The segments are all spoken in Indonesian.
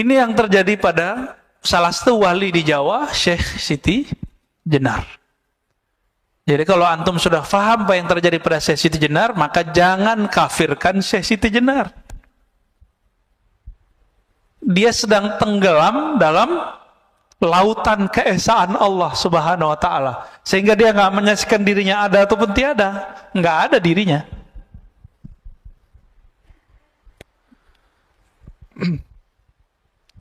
Ini yang terjadi pada salah satu wali di Jawa, Syekh Siti Jenar. Jadi kalau antum sudah faham apa yang terjadi pada Syekh Siti Jenar, maka jangan kafirkan Syekh Siti Jenar. Dia sedang tenggelam dalam lautan keesaan Allah Subhanahu wa Ta'ala, sehingga dia nggak menyaksikan dirinya ada ataupun tiada, nggak ada dirinya.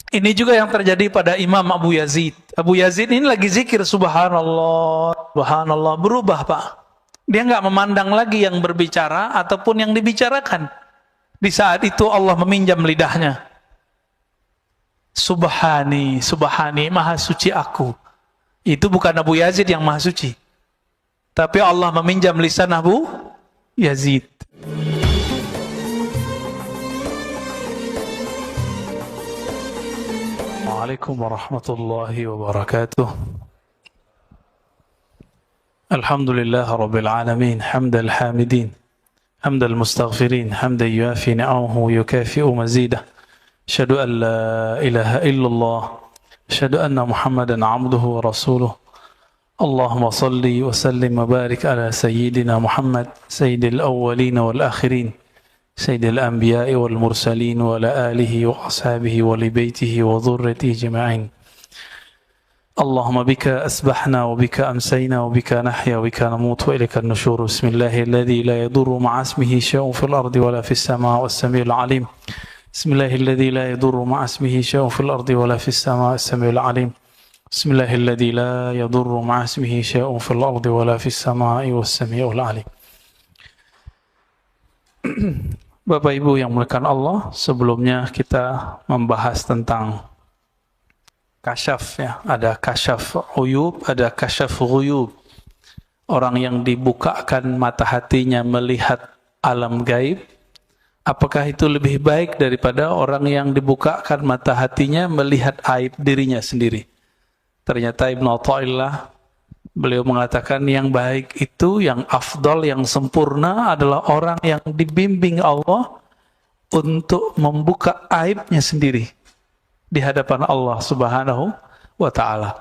Ini juga yang terjadi pada Imam Abu Yazid. Abu Yazid ini lagi zikir subhanallah, subhanallah, berubah Pak. Dia nggak memandang lagi yang berbicara ataupun yang dibicarakan. Di saat itu Allah meminjam lidahnya. Subhani, subhani, maha suci aku. Itu bukan Abu Yazid yang maha suci, tapi Allah meminjam lisan Abu Yazid. Assalamualaikum warahmatullahi wabarakatuh. Alhamdulillah rabbil alamin, hamdal hamidin, hamdal mustaghfirin, hamdan yuafi ni'amahu yukafi'u mazidah. Asyhadu an la ilaha illallah, asyhadu anna Muhammadan 'abduhu wa rasuluh. Allahumma salli wa sallim wa barik ala sayyidina Muhammad, sayyidil awwalin wal akhirin. سيد الأنبياء والمرسلين وعلى آله وأصحابه ولبيته وذرته جميعين. اللهم بك أسبحنا وبك أمسينا وبك نحيا وبك نموت وإليك النشور. بسم الله الذي لا يضر مع اسمه شيء في الأرض ولا في السماء والسميع العليم. بسم الله الذي لا يضر مع اسمه شيء في الأرض ولا في السماء والسميع العليم. بسم الله الذي لا يضر مع اسمه شيء في الأرض ولا في السماء والسميع العليم. Bapak Ibu yang muliakan Allah, sebelumnya kita membahas tentang kasyaf ya. Ada kasyaf uyub, ada kasyaf ghuyub. Orang yang dibukakan mata hatinya melihat alam gaib, apakah itu lebih baik daripada orang yang dibukakan mata hatinya melihat aib dirinya sendiri? Ternyata Ibnu Athaillah beliau mengatakan yang baik itu, yang afdal, yang sempurna adalah orang yang dibimbing Allah untuk membuka aibnya sendiri di hadapan Allah Subhanahu wa Ta'ala.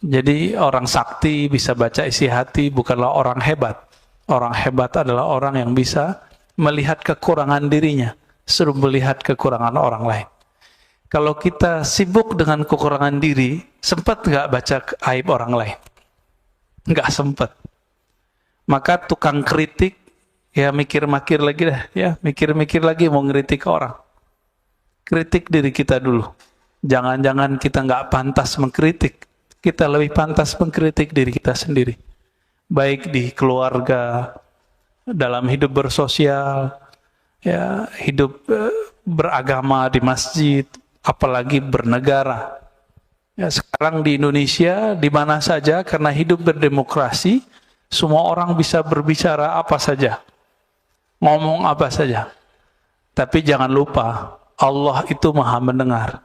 Jadi orang sakti bisa baca isi hati bukanlah orang hebat. Orang hebat adalah orang yang bisa melihat kekurangan dirinya, suruh melihat kekurangan orang lain. Kalau kita sibuk dengan kekurangan diri, sempat nggak baca aib orang lain? Nggak sempat. Maka tukang kritik ya mikir-mikir lagi dah, ya mikir-mikir lagi mau ngeritik orang. Kritik diri kita dulu. Jangan-jangan kita nggak pantas mengkritik. Kita lebih pantas mengkritik diri kita sendiri. Baik di keluarga, dalam hidup bersosial, ya hidup beragama di masjid, apalagi bernegara. Ya, sekarang di Indonesia, di mana saja, karena hidup berdemokrasi, semua orang bisa berbicara apa saja, ngomong apa saja. Tapi jangan lupa, Allah itu maha mendengar.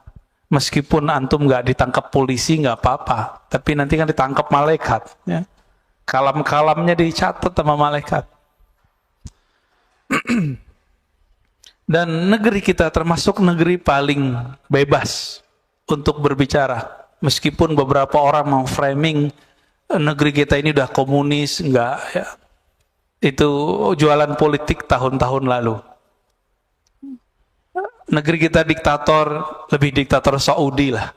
Meskipun antum nggak ditangkap polisi, nggak apa-apa. Tapi nanti kan ditangkap malaikat. Ya. Kalam-kalamnya dicatat sama malaikat. Dan negeri kita termasuk negeri paling bebas untuk berbicara. Meskipun beberapa orang mau framing negeri kita ini udah komunis, enggak ya. Itu jualan politik tahun-tahun lalu. Negeri kita diktator, lebih diktator Saudi lah.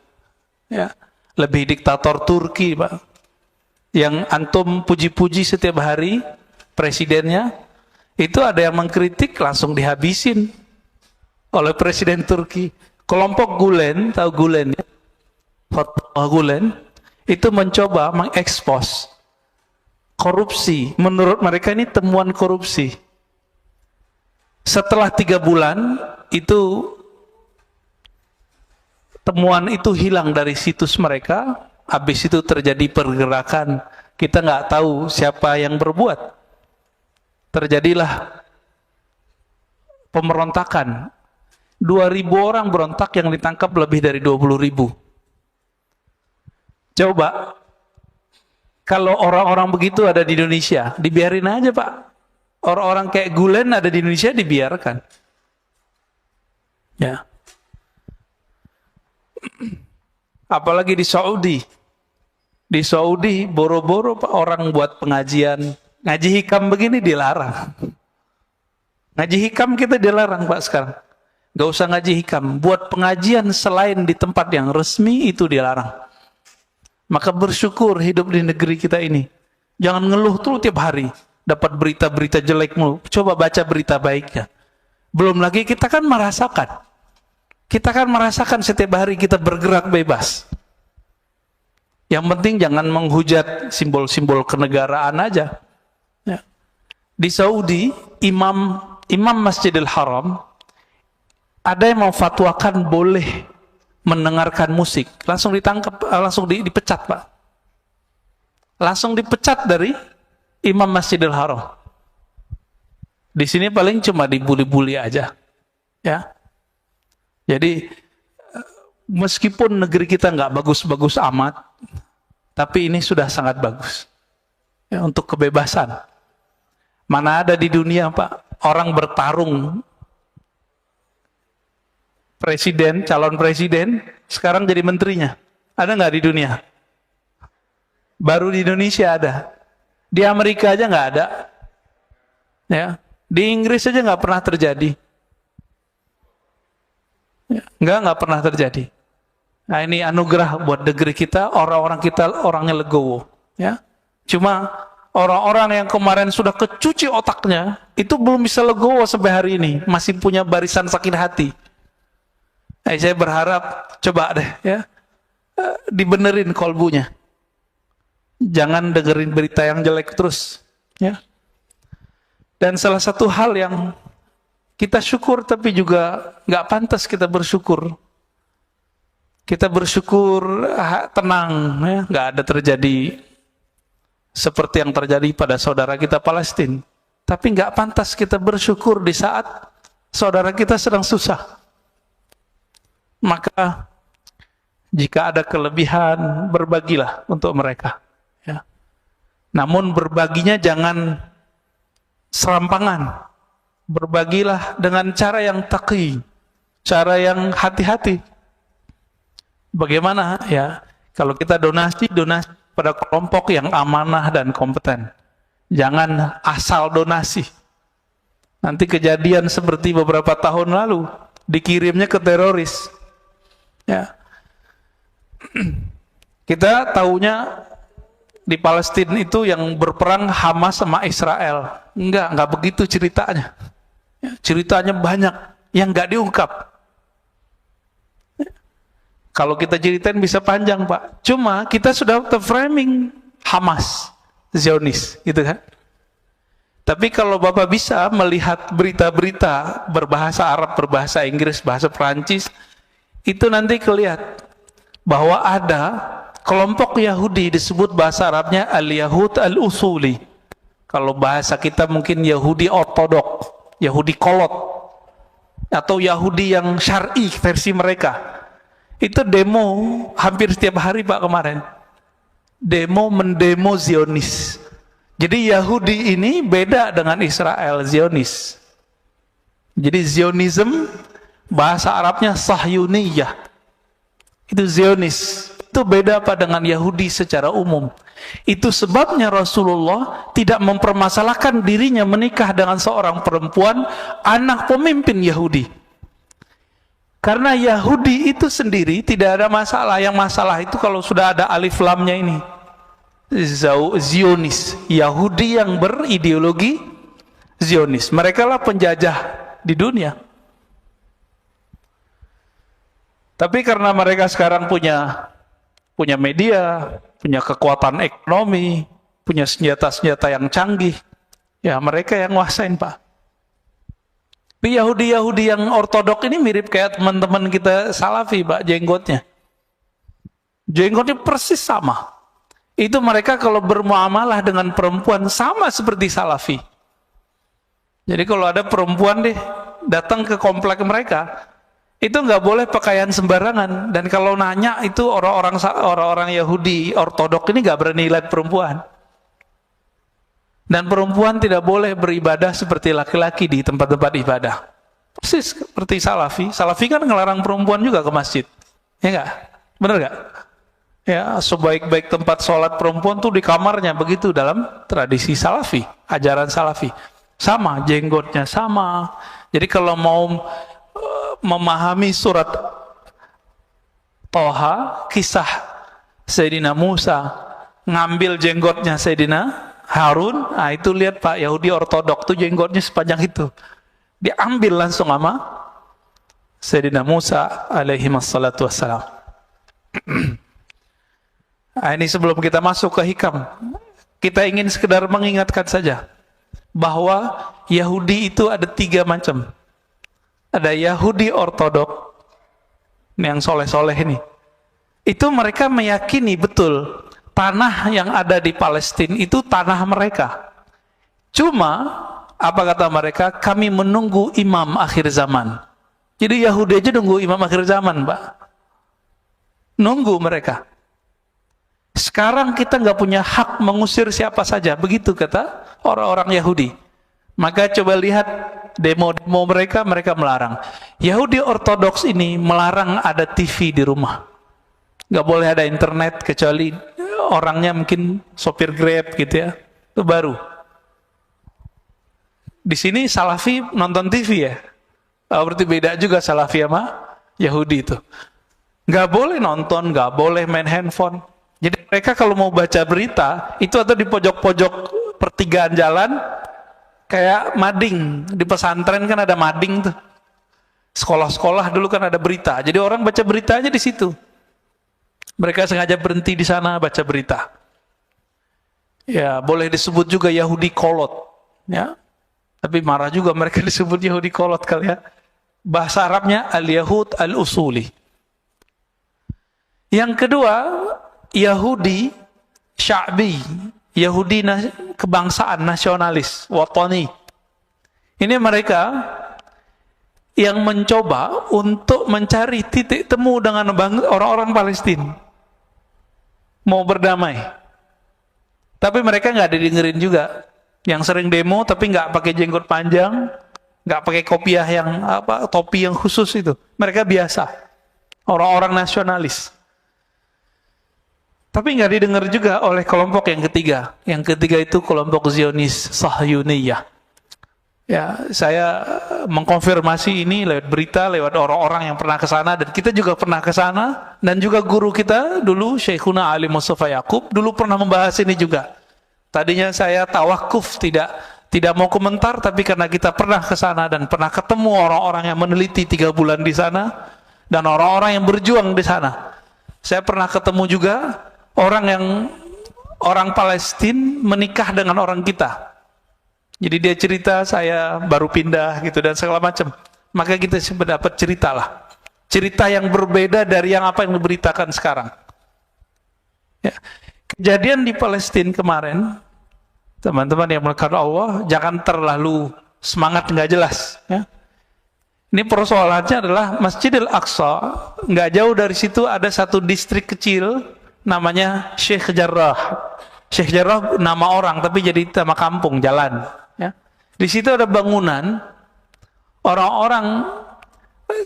Ya, lebih diktator Turki, Pak. Yang antum puji-puji setiap hari presidennya, itu ada yang mengkritik langsung dihabisin oleh presiden Turki. Kelompok Gulen, tahu Gulen ya? Fatwa Gulen itu mencoba mengekspos korupsi. Menurut mereka ini temuan korupsi. Setelah 3 bulan itu temuan itu hilang dari situs mereka. Habis itu terjadi pergerakan. Kita nggak tahu siapa yang berbuat. Terjadilah pemberontakan. 2.000 orang berontak, yang ditangkap lebih dari 20.000. Coba, kalau orang-orang begitu ada di Indonesia, dibiarin aja Pak. Orang-orang kayak Gulen ada di Indonesia, dibiarkan. Ya. Apalagi di Saudi. Di Saudi boro-boro orang buat pengajian. Ngaji hikam begini dilarang. Ngaji hikam kita dilarang Pak sekarang. Gak usah ngaji hikam. Buat pengajian selain di tempat yang resmi itu dilarang. Maka bersyukur hidup di negeri kita ini. Jangan ngeluh tuh tiap hari. Dapat berita-berita jelek mulu. Coba baca berita baiknya. Belum lagi kita kan merasakan. Kita kan merasakan setiap hari kita bergerak bebas. Yang penting jangan menghujat simbol-simbol kenegaraan aja. Ya. Di Saudi, imam Masjidil Haram, ada yang memfatwakan boleh mendengarkan musik. Langsung ditangkap, langsung dipecat Pak. Langsung dipecat dari imam Masjidil Haram. Di sini paling cuma dibuli-buli aja. Ya. Jadi meskipun negeri kita nggak bagus-bagus amat, tapi ini sudah sangat bagus ya, untuk kebebasan. Mana ada di dunia Pak orang bertarung presiden, calon presiden, sekarang jadi menterinya. Ada nggak di dunia? Baru di Indonesia ada. Di Amerika aja nggak ada. Ya, di Inggris aja nggak pernah terjadi. Nggak pernah terjadi. Nah ini anugerah buat negeri kita, orang-orang kita orangnya legowo. Ya, cuma orang-orang yang kemarin sudah kecuci otaknya itu belum bisa legowo sampai hari ini, masih punya barisan sakit hati. Saya berharap coba deh ya dibenerin kolbunya. Jangan dengerin berita yang jelek terus. Ya. Dan salah satu hal yang kita syukur tapi juga nggak pantas kita bersyukur. Kita bersyukur tenang, ya, nggak ada terjadi seperti yang terjadi pada saudara kita Palestina. Tapi nggak pantas kita bersyukur di saat saudara kita sedang susah. Maka jika ada kelebihan, berbagilah untuk mereka. Ya. Namun berbaginya jangan serampangan. Berbagilah dengan cara yang taqi, cara yang hati-hati. Bagaimana ya? Kalau kita donasi pada kelompok yang amanah dan kompeten. Jangan asal donasi. Nanti kejadian seperti beberapa tahun lalu, dikirimnya ke teroris. Ya. Kita tahunya di Palestina itu yang berperang Hamas sama Israel. Enggak begitu ceritanya. Ceritanya banyak yang nggak diungkap. Kalau kita ceritain bisa panjang Pak. Cuma kita sudah terframing Hamas, Zionis, gitu kan? Tapi kalau Bapak bisa melihat berita-berita berbahasa Arab, berbahasa Inggris, bahasa Perancis, itu nanti kelihatan bahwa ada kelompok Yahudi disebut bahasa Arabnya Al-Yahud Al-Usuli. Kalau bahasa kita mungkin Yahudi Ortodok. Yahudi kolot atau Yahudi yang syar'i versi mereka itu demo hampir setiap hari Pak kemarin, mendemo Zionis. Jadi Yahudi ini beda dengan Israel Zionis. Jadi Zionism bahasa Arabnya Sahyuniyah, itu Zionis, itu beda Pak dengan Yahudi secara umum. Itu sebabnya Rasulullah tidak mempermasalahkan dirinya menikah dengan seorang perempuan anak pemimpin Yahudi. Karena Yahudi itu sendiri tidak ada masalah. Yang masalah itu kalau sudah ada alif lamnya ini. Zionis, Yahudi yang berideologi Zionis. Mereka lah penjajah di dunia. Tapi karena mereka sekarang punya media, punya kekuatan ekonomi, punya senjata-senjata yang canggih, ya mereka yang nguasain Pak. Tapi Yahudi yang ortodok ini mirip kayak teman-teman kita Salafi Pak, jenggotnya persis sama. Itu mereka kalau bermuamalah dengan perempuan sama seperti Salafi. Jadi kalau ada perempuan deh datang ke komplek mereka, itu nggak boleh pakaian sembarangan. Dan kalau nanya itu orang-orang Yahudi ortodok ini nggak berani lihat perempuan. Dan perempuan tidak boleh beribadah seperti laki-laki di tempat-tempat ibadah. Persis seperti Salafi. Salafi kan ngelarang perempuan juga ke masjid. Ya nggak? Bener nggak? Ya, sebaik-baik tempat sholat perempuan tuh di kamarnya, begitu dalam tradisi salafi, ajaran salafi. Sama, jenggotnya sama. Jadi kalau mau memahami surat Toha, kisah Sayyidina Musa ngambil jenggotnya Sayyidina Harun, nah itu lihat Pak, Yahudi ortodok tuh jenggotnya sepanjang itu. Diambil langsung sama Sayyidina Musa alaihi wassalatu wassalam. Nah, ini sebelum kita masuk ke hikam, kita ingin sekedar mengingatkan saja bahwa Yahudi itu ada 3 macam. Ada Yahudi ortodok, yang soleh-soleh ini. Itu mereka meyakini betul tanah yang ada di Palestina itu tanah mereka. Cuma apa kata mereka? Kami menunggu imam akhir zaman. Jadi Yahudi aja nunggu imam akhir zaman, Pak. Nunggu mereka. Sekarang kita nggak punya hak mengusir siapa saja, begitu kata orang-orang Yahudi. Maka coba lihat demo-demo mereka melarang. Yahudi ortodoks ini melarang ada TV di rumah. Nggak boleh ada internet kecuali orangnya mungkin sopir Grab gitu ya. Itu baru. Di sini Salafi nonton TV ya. Berarti beda juga Salafi sama Yahudi itu. Nggak boleh nonton, nggak boleh main handphone. Jadi mereka kalau mau baca berita, itu atau di pojok-pojok pertigaan jalan, kayak mading. Di pesantren kan ada mading tuh. Sekolah-sekolah dulu kan ada berita. Jadi orang baca beritanya di situ. Mereka sengaja berhenti di sana baca berita. Ya, boleh disebut juga Yahudi kolot. Ya. Tapi marah juga mereka disebut Yahudi kolot kali ya. Bahasa Arabnya al-Yahud al-Usuli. Yang kedua, Yahudi sya'bi, Yahudi kebangsaan, nasionalis, watani. Ini mereka yang mencoba untuk mencari titik temu dengan orang-orang Palestina, mau berdamai. Tapi mereka nggak didengerin juga. Yang sering demo tapi nggak pakai jenggot panjang, nggak pakai kopiah yang topi yang khusus itu. Mereka biasa, orang-orang nasionalis. Tapi nggak didengar juga oleh kelompok yang ketiga. Yang ketiga itu kelompok Zionis Sahyuniyah. Ya, saya mengkonfirmasi ini lewat berita, lewat orang-orang yang pernah ke sana, dan kita juga pernah ke sana, dan juga guru kita dulu Syekhuna Ali Mustafa Yaqub dulu pernah membahas ini juga. Tadinya saya tawakuf, tidak mau komentar, tapi karena kita pernah ke sana dan pernah ketemu orang-orang yang meneliti 3 bulan di sana dan orang-orang yang berjuang di sana. Saya pernah ketemu juga orang Palestina menikah dengan orang kita. Jadi dia cerita saya baru pindah gitu dan segala macam. Maka kita dapat ceritalah. Cerita yang berbeda dari yang apa yang diberitakan sekarang. Ya. Kejadian di Palestina kemarin, teman-teman yang melakukan Allah, jangan terlalu semangat nggak jelas. Ya. Ini persoalannya adalah Masjidil Aqsa, nggak jauh dari situ ada satu distrik kecil namanya Sheikh Jarrah. Sheikh Jarrah nama orang tapi jadi nama kampung, jalan. Ya. Di situ ada bangunan, orang-orang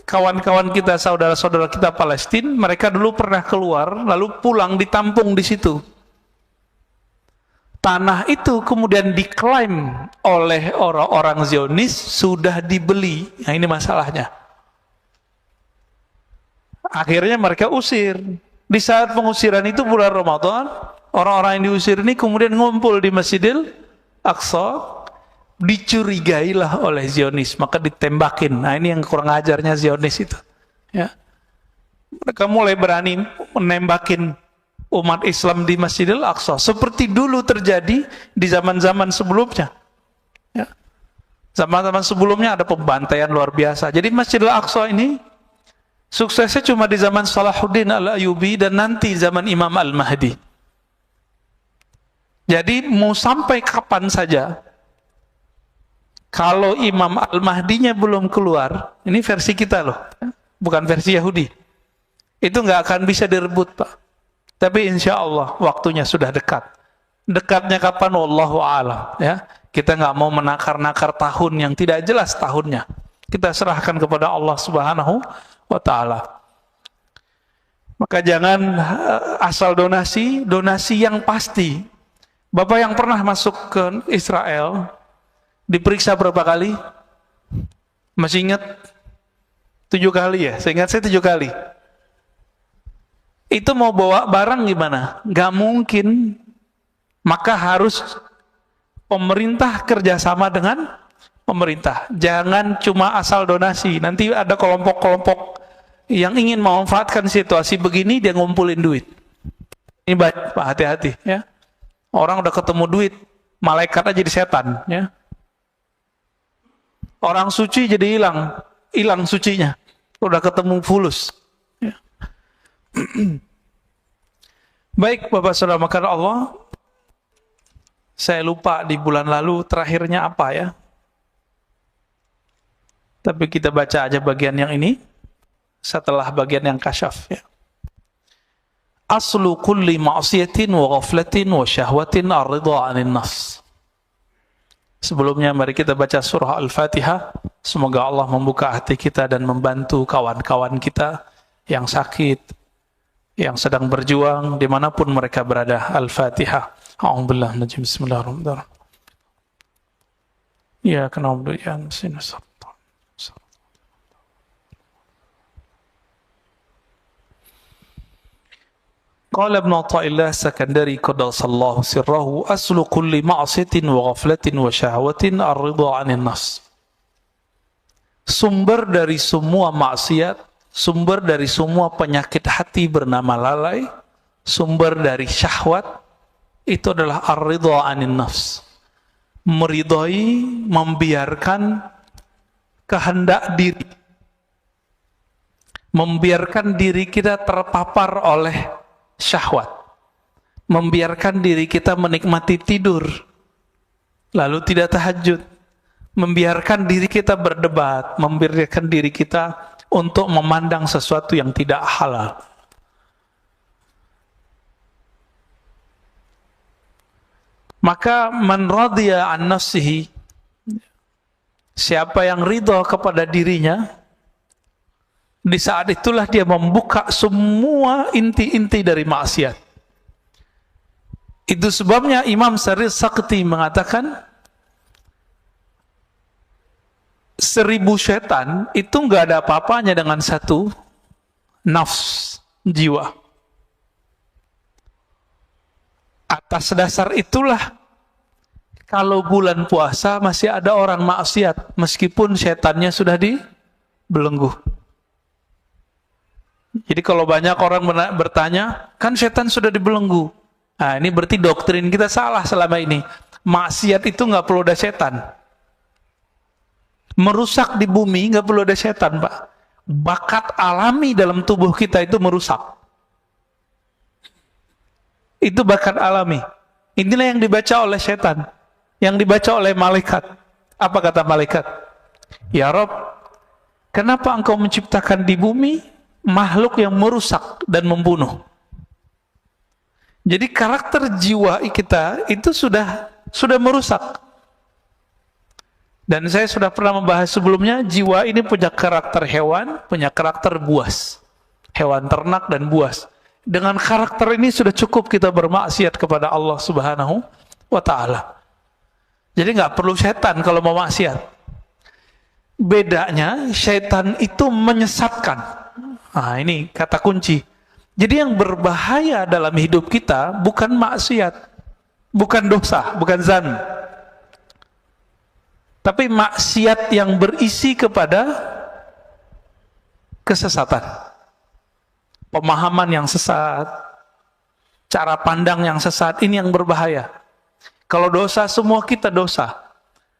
kawan-kawan kita, saudara-saudara kita Palestina, mereka dulu pernah keluar lalu pulang ditampung di situ. Tanah itu kemudian diklaim oleh orang-orang Zionis sudah dibeli. Nah ini masalahnya. Akhirnya mereka usir. Di saat pengusiran itu bulan Ramadan, orang-orang yang diusir ini kemudian ngumpul di Masjidil Aqsa, dicurigailah oleh Zionis, maka ditembakin. Nah ini yang kurang ajarnya Zionis itu. Ya. Mereka mulai berani menembakin umat Islam di Masjidil Aqsa, seperti dulu terjadi di zaman-zaman sebelumnya. Ya. Zaman-zaman sebelumnya ada pembantaian luar biasa. Jadi Masjidil Aqsa ini suksesnya cuma di zaman Salahuddin Al-Ayyubi dan nanti zaman Imam Al-Mahdi. Jadi mau sampai kapan saja, kalau Imam Al-Mahdinya belum keluar, ini versi kita loh, bukan versi Yahudi, itu nggak akan bisa direbut Pak. Tapi insya Allah waktunya sudah dekat. Dekatnya kapan? Wallahu a'lam. Ya, kita nggak mau menakar-nakar tahun yang tidak jelas tahunnya. Kita serahkan kepada Allah Subhanahu wa Ta'ala. Maka jangan asal donasi, donasi yang pasti. Bapak yang pernah masuk ke Israel, diperiksa berapa kali? Masih ingat? 7 kali ya? Saya ingat saya 7 kali. Itu mau bawa barang gimana? Gak mungkin. Maka harus pemerintah kerjasama dengan pemerintah. Jangan cuma asal donasi. Nanti ada kelompok-kelompok yang ingin memanfaatkan situasi begini, dia ngumpulin duit. Ini baik, Pak, hati-hati ya. Orang udah ketemu duit, malaikat aja jadi setan ya. Orang suci jadi hilang sucinya. Udah ketemu fulus. Ya. Baik, Bapak Saudara makan Allah. Saya lupa di bulan lalu terakhirnya apa ya. Tapi kita baca aja bagian yang ini setelah bagian yang kasyaf ya. Aslu kulli ma'siyatin wa ghaflatin wa syahwatin ar-ridha 'anil nafs. Sebelumnya mari kita baca surah Al-Fatihah. Semoga Allah membuka hati kita dan membantu kawan-kawan kita yang sakit, yang sedang berjuang dimanapun mereka berada. Al-Fatihah. A'udzubillahi minasyaitonir rajim. Bismillahirrahmanirrahim. Ya na'budu wa iyyaka nasta'in. Qala Ibnu Athaillah Sakandari qaddasallahu sirrahu aslu kulli ma'siyatin wa ghaflatin wa syahwatin ar-ridha 'anil nafs. Sumber dari semua maksiat, sumber dari semua penyakit hati bernama lalai, sumber dari syahwat itu adalah ar-ridha 'anil nafs. Meridhai, membiarkan kehendak diri, membiarkan diri kita terpapar oleh syahwat, membiarkan diri kita menikmati tidur lalu tidak tahajud, membiarkan diri kita berdebat, membiarkan diri kita untuk memandang sesuatu yang tidak halal. Maka man radiya an nafsihi, siapa yang ridha kepada dirinya, di saat itulah dia membuka semua inti-inti dari maksiat. Itu sebabnya Imam Syarif Sakti mengatakan 1000 setan itu nggak ada apa-apanya dengan satu nafs, jiwa. Atas dasar itulah kalau bulan puasa masih ada orang maksiat meskipun setannya sudah dibelenggu. Jadi kalau banyak orang bertanya, kan setan sudah dibelenggu. Nah, ini berarti doktrin kita salah selama ini. Maksiat itu nggak perlu ada setan. Merusak di bumi nggak perlu ada setan, Pak. Bakat alami dalam tubuh kita itu merusak. Itu bakat alami. Inilah yang dibaca oleh setan, yang dibaca oleh malaikat. Apa kata malaikat? Ya Rob, kenapa engkau menciptakan di bumi makhluk yang merusak dan membunuh? Jadi karakter jiwa kita itu sudah merusak. Dan saya sudah pernah membahas sebelumnya, jiwa ini punya karakter hewan, punya karakter buas. Hewan ternak dan buas. Dengan karakter ini sudah cukup kita bermaksiat kepada Allah Subhanahu wa ta'ala. Jadi nggak perlu setan kalau mau maksiat. Bedanya, setan itu menyesatkan. Nah, ini kata kunci. Jadi yang berbahaya dalam hidup kita bukan maksiat, bukan dosa, bukan zan. Tapi maksiat yang berisi kepada kesesatan. Pemahaman yang sesat, cara pandang yang sesat, ini yang berbahaya. Kalau dosa, semua kita dosa.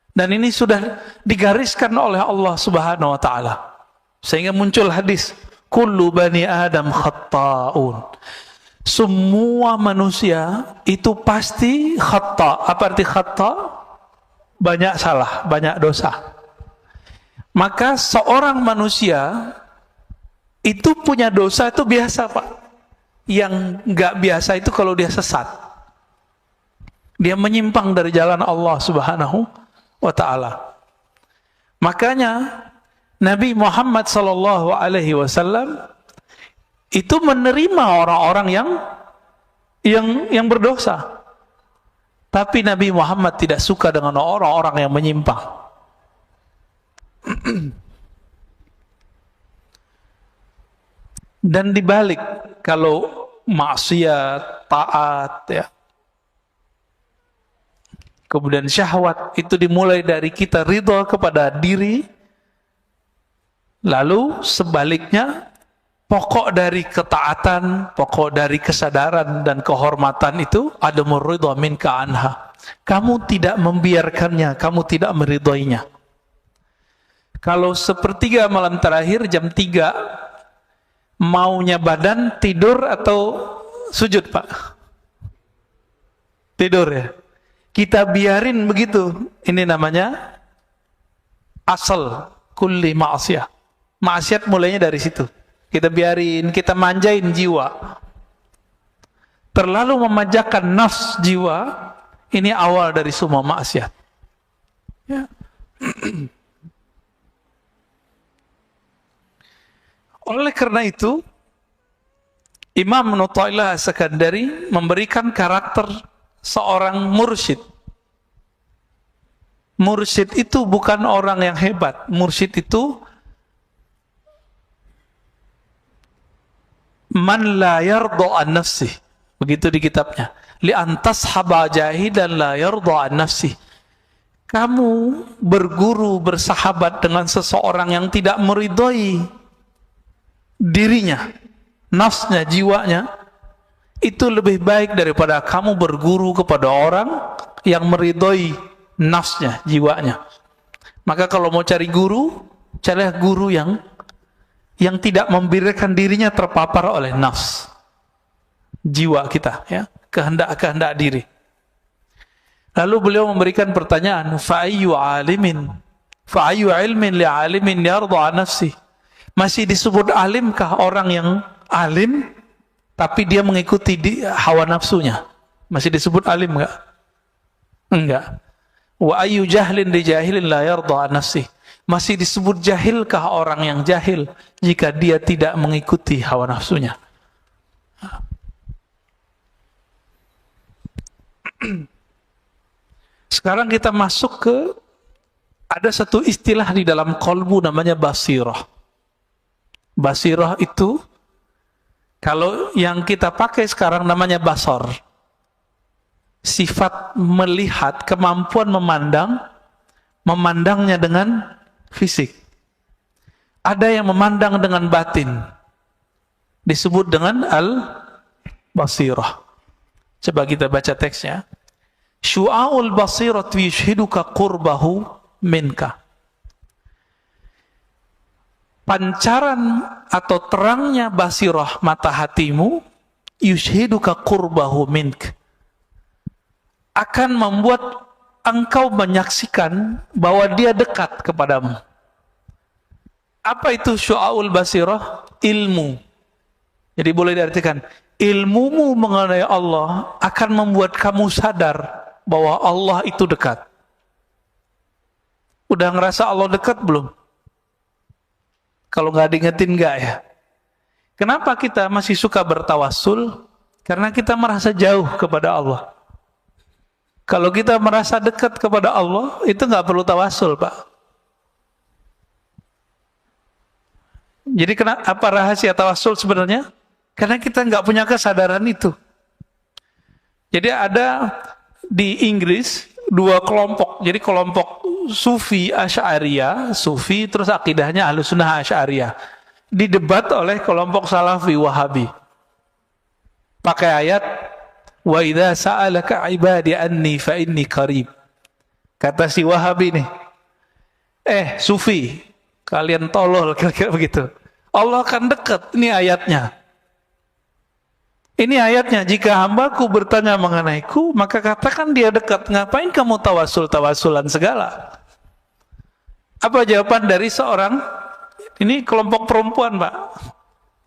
Dan ini sudah digariskan oleh Allah Subhanahu wa ta'ala. Sehingga muncul hadis, kullu bani Adam khatta'un. Semua manusia itu pasti khata'. Apa arti khata'? Banyak salah, banyak dosa. Maka seorang manusia itu punya dosa itu biasa, Pak. Yang nggak biasa itu kalau dia sesat. Dia menyimpang dari jalan Allah Subhanahu wa ta'ala. Makanya Nabi Muhammad sallallahu alaihi wasallam itu menerima orang-orang yang berdosa. Tapi Nabi Muhammad tidak suka dengan orang-orang yang menyimpang. Dan dibalik, kalau maksiat, taat, ya, kemudian syahwat, itu dimulai dari kita ridha kepada diri, lalu sebaliknya, pokok dari ketaatan, pokok dari kesadaran dan kehormatan itu adamur ridha minka anha. Kamu tidak membiarkannya, kamu tidak meridhoinya. Kalau sepertiga malam terakhir jam 3, maunya badan tidur atau sujud, Pak? Tidur, ya. Kita biarin begitu. Ini namanya asal kulli ma'asiyah. Maksiat mulainya dari situ. Kita biarin, kita manjain jiwa. Terlalu memanjakan nafs jiwa, ini awal dari semua maksiat. Ya. Oleh karena itu, Imam Nu'taillah As-Sakandari memberikan karakter seorang mursyid. Mursyid itu bukan orang yang hebat. Mursyid itu man la yarda an nafsih. Begitu di kitabnya. Li antas haba jahidan la yarda an nafsih. Kamu berguru, bersahabat dengan seseorang yang tidak meridhoi dirinya, nafsnya, jiwanya, itu lebih baik daripada kamu berguru kepada orang yang meridhoi nafsnya, jiwanya. Maka kalau mau cari guru, carilah guru yang tidak membiarkan dirinya terpapar oleh nafs, jiwa kita, ya, kehendak-kehendak diri. Lalu beliau memberikan pertanyaan, fa'ayyu ilmin li'alimin yarda an nafsi. Masih disebut alimkah orang yang alim tapi dia mengikuti hawa nafsunya? Masih disebut alim enggak? Enggak. Wa ayyu jahlin li jahilin la yarda an nafsi. Masih disebut jahilkah orang yang jahil jika dia tidak mengikuti hawa nafsunya? Sekarang kita masuk ke, ada satu istilah di dalam qalbu namanya basirah. Basirah itu, kalau yang kita pakai sekarang namanya basar. Sifat melihat, kemampuan memandangnya dengan fisik. Ada yang memandang dengan batin, disebut dengan al-basirah. Coba kita baca teksnya. Syu'aul basirat yushhiduka qurbahu minka. Pancaran atau terangnya basirah mata hatimu, yushhiduka qurbahu mink, akan membuat engkau menyaksikan bahwa dia dekat kepadamu. Apa itu syu'aul basirah? Ilmu. Jadi boleh diartikan, ilmumu mengenai Allah akan membuat kamu sadar bahwa Allah itu dekat. Udah ngerasa Allah dekat belum? Kalau nggak diingetin nggak ya? Kenapa kita masih suka bertawassul? Karena kita merasa jauh kepada Allah. Kalau kita merasa dekat kepada Allah, itu nggak perlu tawassul, Pak. Jadi apa rahasia tawassul sebenarnya? Karena kita nggak punya kesadaran itu. Jadi ada di Inggris dua kelompok. Jadi kelompok Sufi Asy'ariyah, Sufi terus akidahnya Ahlussunnah Asy'ariyah, didebat oleh kelompok Salafi Wahabi. Pakai ayat wa idza sa'alaka ibadi anni fa inni qarib. Kata si Wahabi nih, Sufi, kalian tolol, kira-kira begitu. Allah kan dekat, ini ayatnya. Ini ayatnya, jika hambaku bertanya mengenaiku, maka katakan dia dekat. Ngapain kamu tawassul-tawassulan segala? Apa jawaban dari seorang, ini kelompok perempuan, Pak.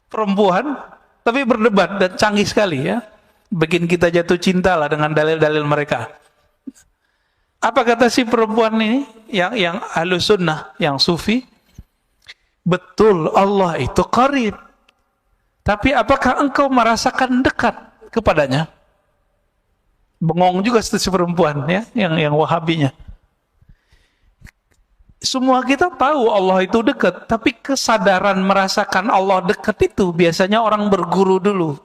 Perempuan, tapi berdebat dan canggih sekali ya. Bikin kita jatuh cinta lah dengan dalil-dalil mereka. Apa kata si perempuan ini, yang Ahlussunnah, yang Sufi? Betul, Allah itu qarib. Tapi apakah engkau merasakan dekat kepadanya? Bengong juga si perempuan ya, yang Wahabinya. Semua kita tahu Allah itu dekat, tapi kesadaran merasakan Allah dekat itu biasanya orang berguru dulu.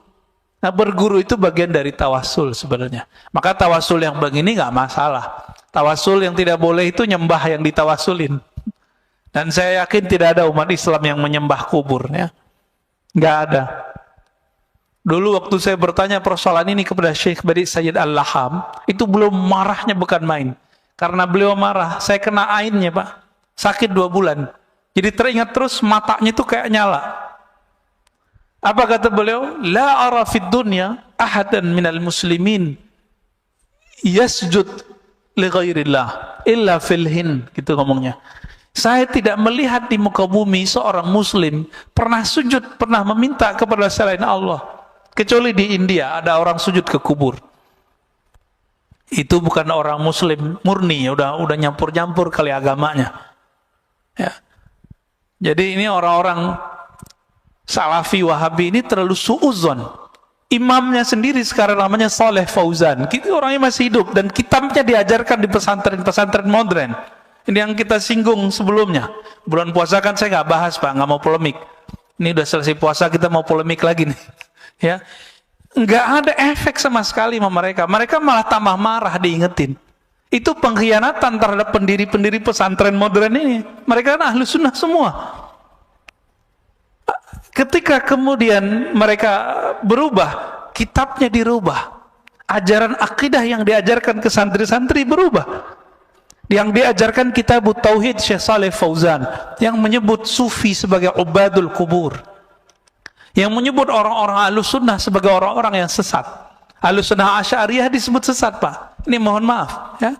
Nah, berguru itu bagian dari tawasul sebenarnya. Maka tawasul yang begini nggak masalah. Tawasul yang tidak boleh itu nyembah yang ditawasulin. Dan saya yakin tidak ada umat Islam yang menyembah kubur, ya. Nggak ada. Dulu waktu saya bertanya persoalan ini kepada Syekh Badi Sayyid Al-Laham, itu belum marahnya bukan main. Karena beliau marah, saya kena ainnya Pak. Sakit 2 bulan. Jadi teringat terus, matanya itu kayak nyala. Apa kata beliau? La ara fid dunya ahadan minal muslimin yasjud li ghairillah illa fil hin, gitu ngomongnya. Saya tidak melihat di muka bumi seorang muslim pernah sujud, pernah meminta kepada selain Allah. Kecuali di India ada orang sujud ke kubur. Itu bukan orang muslim murni, udah nyampur-nyampur kali agamanya. Ya. Jadi ini orang-orang Salafi Wahabi ini terlalu suudzon. Imamnya sendiri sekarang namanya Saleh Fauzan. Kita orangnya masih hidup dan kitabnya diajarkan di pesantren-pesantren modern. Ini yang kita singgung sebelumnya. Bulan puasa kan saya nggak bahas Pak, nggak mau polemik. Ini udah selesai puasa kita mau polemik lagi nih. Ya, nggak ada efek sama sekali sama mereka. Mereka malah tambah marah diingetin. Itu pengkhianatan terhadap pendiri-pendiri pesantren modern ini. Mereka kan ahlu sunnah semua. Ketika kemudian mereka berubah, kitabnya dirubah. Ajaran akidah yang diajarkan ke santri-santri berubah. Yang diajarkan kitab Tauhid Syekh Saleh Fauzan, yang menyebut sufi sebagai ubadul kubur. Yang menyebut orang-orang Ahlussunnah sebagai orang-orang yang sesat. Ahlussunnah Asy'ariyah disebut sesat, Pak. Ini mohon maaf, ya.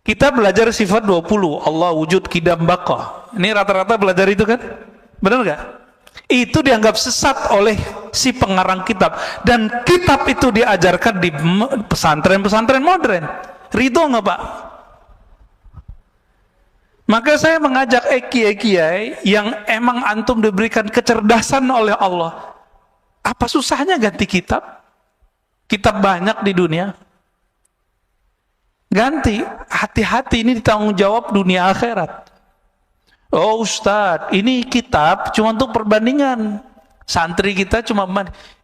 Kita belajar sifat 20, Allah wujud kidam baqa. Ini rata-rata belajar itu kan? Benar nggak? Itu dianggap sesat oleh si pengarang kitab, dan kitab itu diajarkan di pesantren-pesantren modern. Ridho nggak Pak? Maka saya mengajak kiai-kiai yang emang antum diberikan kecerdasan oleh Allah. Apa susahnya ganti kitab? Kitab banyak di dunia. Ganti, hati-hati, ini ditanggung jawab dunia akhirat. Oh Ustadz, ini kitab cuma untuk perbandingan. Santri kita cuma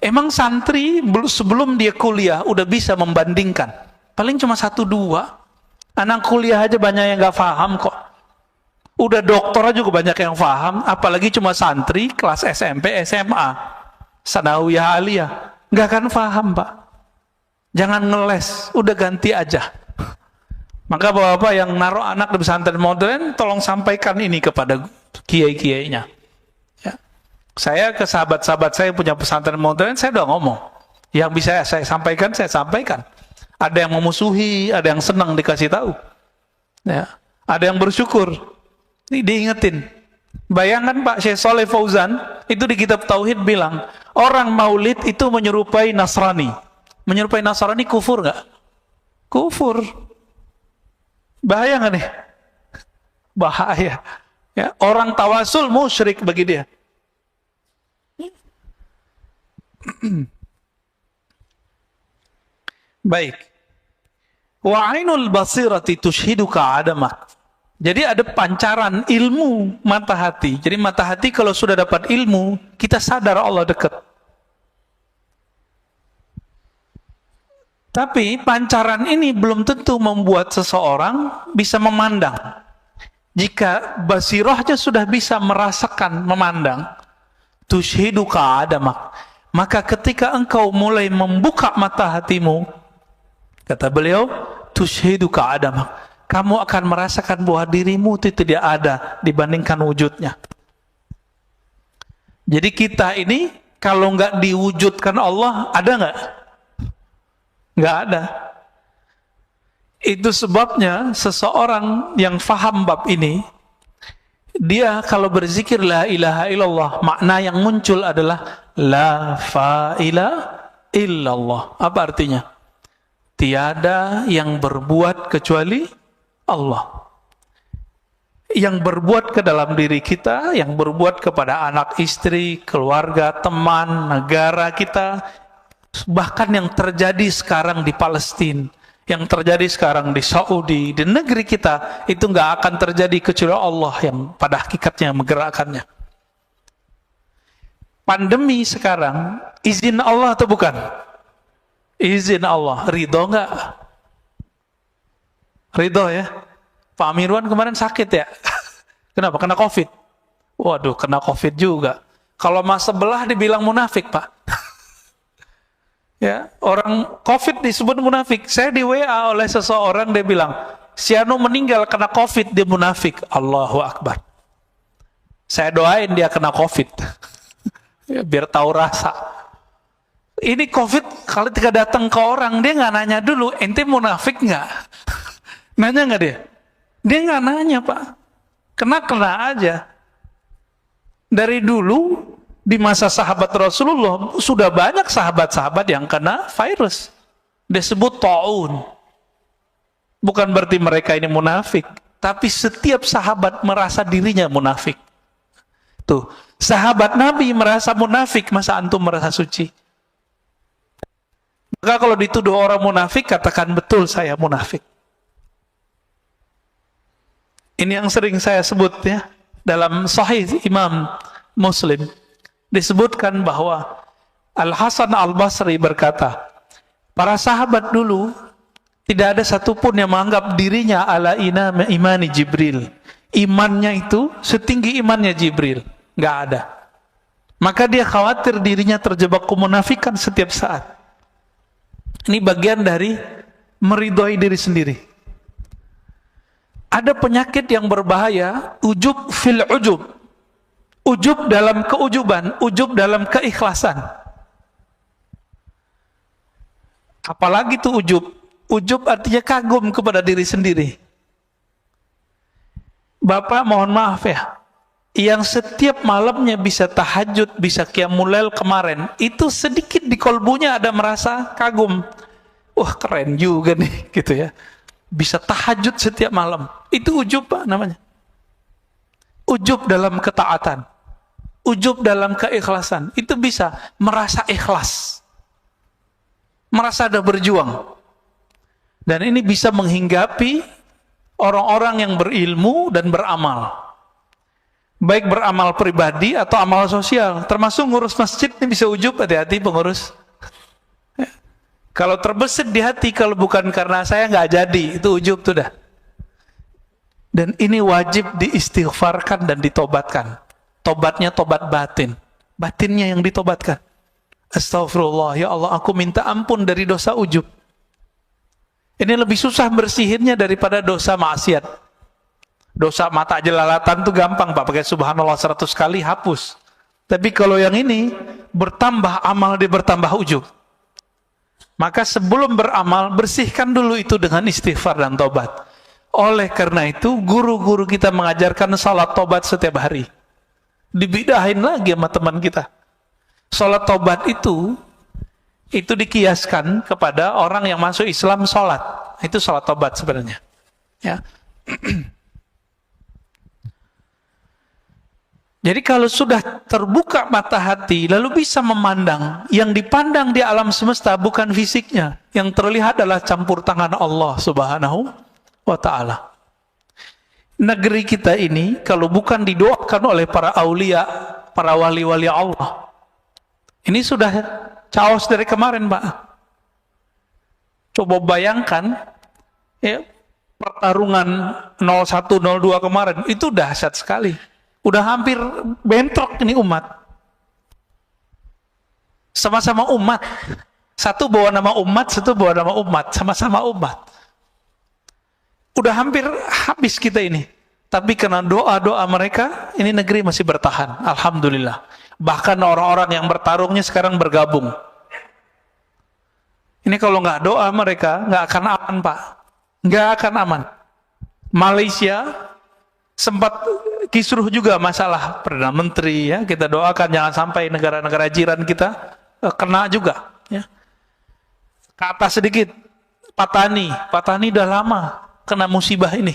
emang santri sebelum dia kuliah udah bisa membandingkan. Paling cuma 1-2. Anak kuliah aja banyak yang nggak paham kok. Udah dokter juga banyak yang paham, apalagi cuma santri kelas SMP, SMA, sanawiyah aliyah, nggak akan paham Pak. Jangan ngeles, udah ganti aja. Maka bapak-bapak yang naruh anak di pesantren modern, tolong sampaikan ini kepada kiai-kiainya. Ya. Saya ke sahabat-sahabat saya punya pesantren modern, saya udah ngomong. Yang bisa saya sampaikan, saya sampaikan. Ada yang memusuhi, ada yang senang dikasih tahu. Ya. Ada yang bersyukur. Ini diingetin. Bayangkan Pak Syekh Saleh Fauzan, itu di kitab Tauhid bilang, orang maulid itu menyerupai Nasrani. Menyerupai Nasrani kufur nggak? Kufur. Bahaya nggak nih? Bahaya. Ya, orang tawasul musyrik bagi dia. Baik. Wa ainul basirati tushhiduka adamak. Jadi ada pancaran ilmu mata hati. Jadi mata hati kalau sudah dapat ilmu, kita sadar Allah dekat. Tapi pancaran ini belum tentu membuat seseorang bisa memandang. Jika basirahnya sudah bisa merasakan memandang, tushhiduka adamak. Maka ketika engkau mulai membuka mata hatimu, kata beliau, tushhiduka adamak. Kamu akan merasakan bahwa dirimu itu tidak ada dibandingkan wujudnya. Jadi kita ini kalau nggak diwujudkan Allah, ada nggak? Nggak ada. Itu sebabnya seseorang yang faham bab ini, dia kalau berzikir la ilaha illallah, makna yang muncul adalah la fa'ila illallah. Apa artinya? Tiada yang berbuat kecuali Allah. yang berbuat ke dalam diri kita, yang berbuat kepada anak istri, keluarga, teman, negara kita, bahkan yang terjadi sekarang di Palestina, yang terjadi sekarang di Saudi, di negeri kita, itu nggak akan terjadi kecuali Allah yang pada hakikatnya menggerakkannya. Pandemi sekarang, izin Allah atau bukan? Izin Allah. Ridho nggak? Ridho ya. Pak Amirwan kemarin sakit ya? Kenapa? Kena COVID. Waduh, kena COVID juga. Kalau mas sebelah dibilang munafik, Pak. Ya, orang COVID disebut munafik. Saya di WA oleh seseorang, dia bilang, si Anu meninggal kena COVID, dia munafik. Allahu Akbar. Saya doain dia kena COVID. Ya, biar tahu rasa. Ini COVID kalau tidak datang ke orang, dia nggak nanya dulu, ente munafik nggak? Nanya nggak dia? Dia nggak nanya, Pak. Kena aja. Dari dulu di masa sahabat Rasulullah sudah banyak sahabat-sahabat yang kena virus. Disebut ta'un. Bukan berarti mereka ini munafik, tapi setiap sahabat merasa dirinya munafik. Tuh, sahabat Nabi merasa munafik, masa antum merasa suci? Maka kalau dituduh orang munafik, katakan betul saya munafik. Ini yang sering saya sebut ya, dalam Sahih Imam Muslim disebutkan bahwa Al-Hasan Al-Basri berkata, para sahabat dulu tidak ada satupun yang menganggap dirinya ala imani Jibril. Imannya itu setinggi imannya Jibril. Nggak ada. Maka dia khawatir dirinya terjebak kemunafikan setiap saat. Ini bagian dari meridhoi diri sendiri. Ada penyakit yang berbahaya, ujub fil ujub. Ujub dalam keujuban, ujub dalam keikhlasan. Apalagi itu ujub. Ujub artinya kagum kepada diri sendiri. Bapak mohon maaf ya, yang setiap malamnya bisa tahajud, bisa qiyamul lail kemarin, itu sedikit di kolbunya ada merasa kagum. Wah keren juga nih, gitu ya. Bisa tahajud setiap malam. Itu ujub, Pak, namanya. Ujub dalam ketaatan. Ujub dalam keikhlasan. Itu bisa merasa ikhlas. Merasa ada berjuang. Dan ini bisa menghinggapi orang-orang yang berilmu dan beramal. Baik beramal pribadi atau amal sosial. Termasuk ngurus masjid ini bisa ujub, hati-hati pengurus. Kalau terbesit di hati, kalau bukan karena saya nggak jadi, itu ujub tuh dah. Dan ini wajib diistighfarkan dan ditobatkan. Tobatnya tobat batin. Batinnya yang ditobatkan. Astagfirullah, ya Allah, aku minta ampun dari dosa ujub. Ini lebih susah bersihinnya daripada dosa maksiat. Dosa mata jelalatan tuh gampang, Pak, pakai subhanallah 100 kali hapus. Tapi kalau yang ini bertambah amal, dia bertambah ujub. Maka sebelum beramal, bersihkan dulu itu dengan istighfar dan tobat. Oleh karena itu, guru-guru kita mengajarkan salat tobat setiap hari. Dibidahin lagi sama teman kita. Salat tobat itu dikiaskan kepada orang yang masuk Islam salat. Itu salat tobat sebenarnya. Ya. Jadi kalau sudah terbuka mata hati, lalu bisa memandang, yang dipandang di alam semesta bukan fisiknya, yang terlihat adalah campur tangan Allah Subhanahu wa ta'ala. Negeri kita ini, kalau bukan didoakan oleh para aulia, para wali-wali Allah, ini sudah chaos dari kemarin, Pak. Coba bayangkan, ya, pertarungan 01-02 kemarin, itu dahsyat sekali. Udah hampir bentrok ini umat. Sama-sama umat. Satu bawa nama umat, satu bawa nama umat. Sama-sama umat. Udah hampir habis kita ini. Tapi karena doa-doa mereka, ini negeri masih bertahan. Alhamdulillah. Bahkan orang-orang yang bertarungnya sekarang bergabung. Ini kalau nggak doa mereka, nggak akan aman, Pak. Nggak akan aman. Malaysia sempat kisruh juga masalah Perdana Menteri, ya. Kita doakan jangan sampai negara-negara jiran kita kena juga, ya. Ke atas sedikit, Patani udah lama kena musibah ini.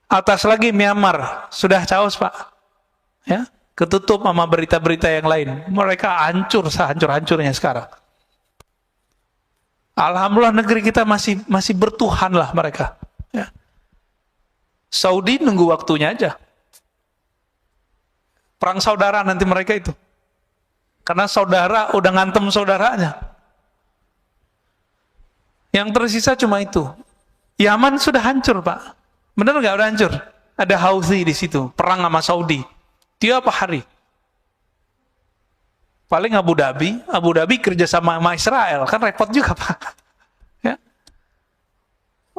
Atas lagi Myanmar, sudah chaos Pak. Ya, ketutup sama berita-berita yang lain. Mereka hancur sehancur-hancurnya sekarang. Alhamdulillah negeri kita masih bertuhan lah mereka. Ya. Saudi nunggu waktunya aja. Perang saudara nanti mereka itu. Karena saudara udah ngantem saudaranya. Yang tersisa cuma itu. Yaman sudah hancur Pak. Benar nggak udah hancur? Ada Houthi di situ, perang sama Saudi. Tiap hari. Paling Abu Dhabi kerja sama Israel, kan repot juga Pak. Ya.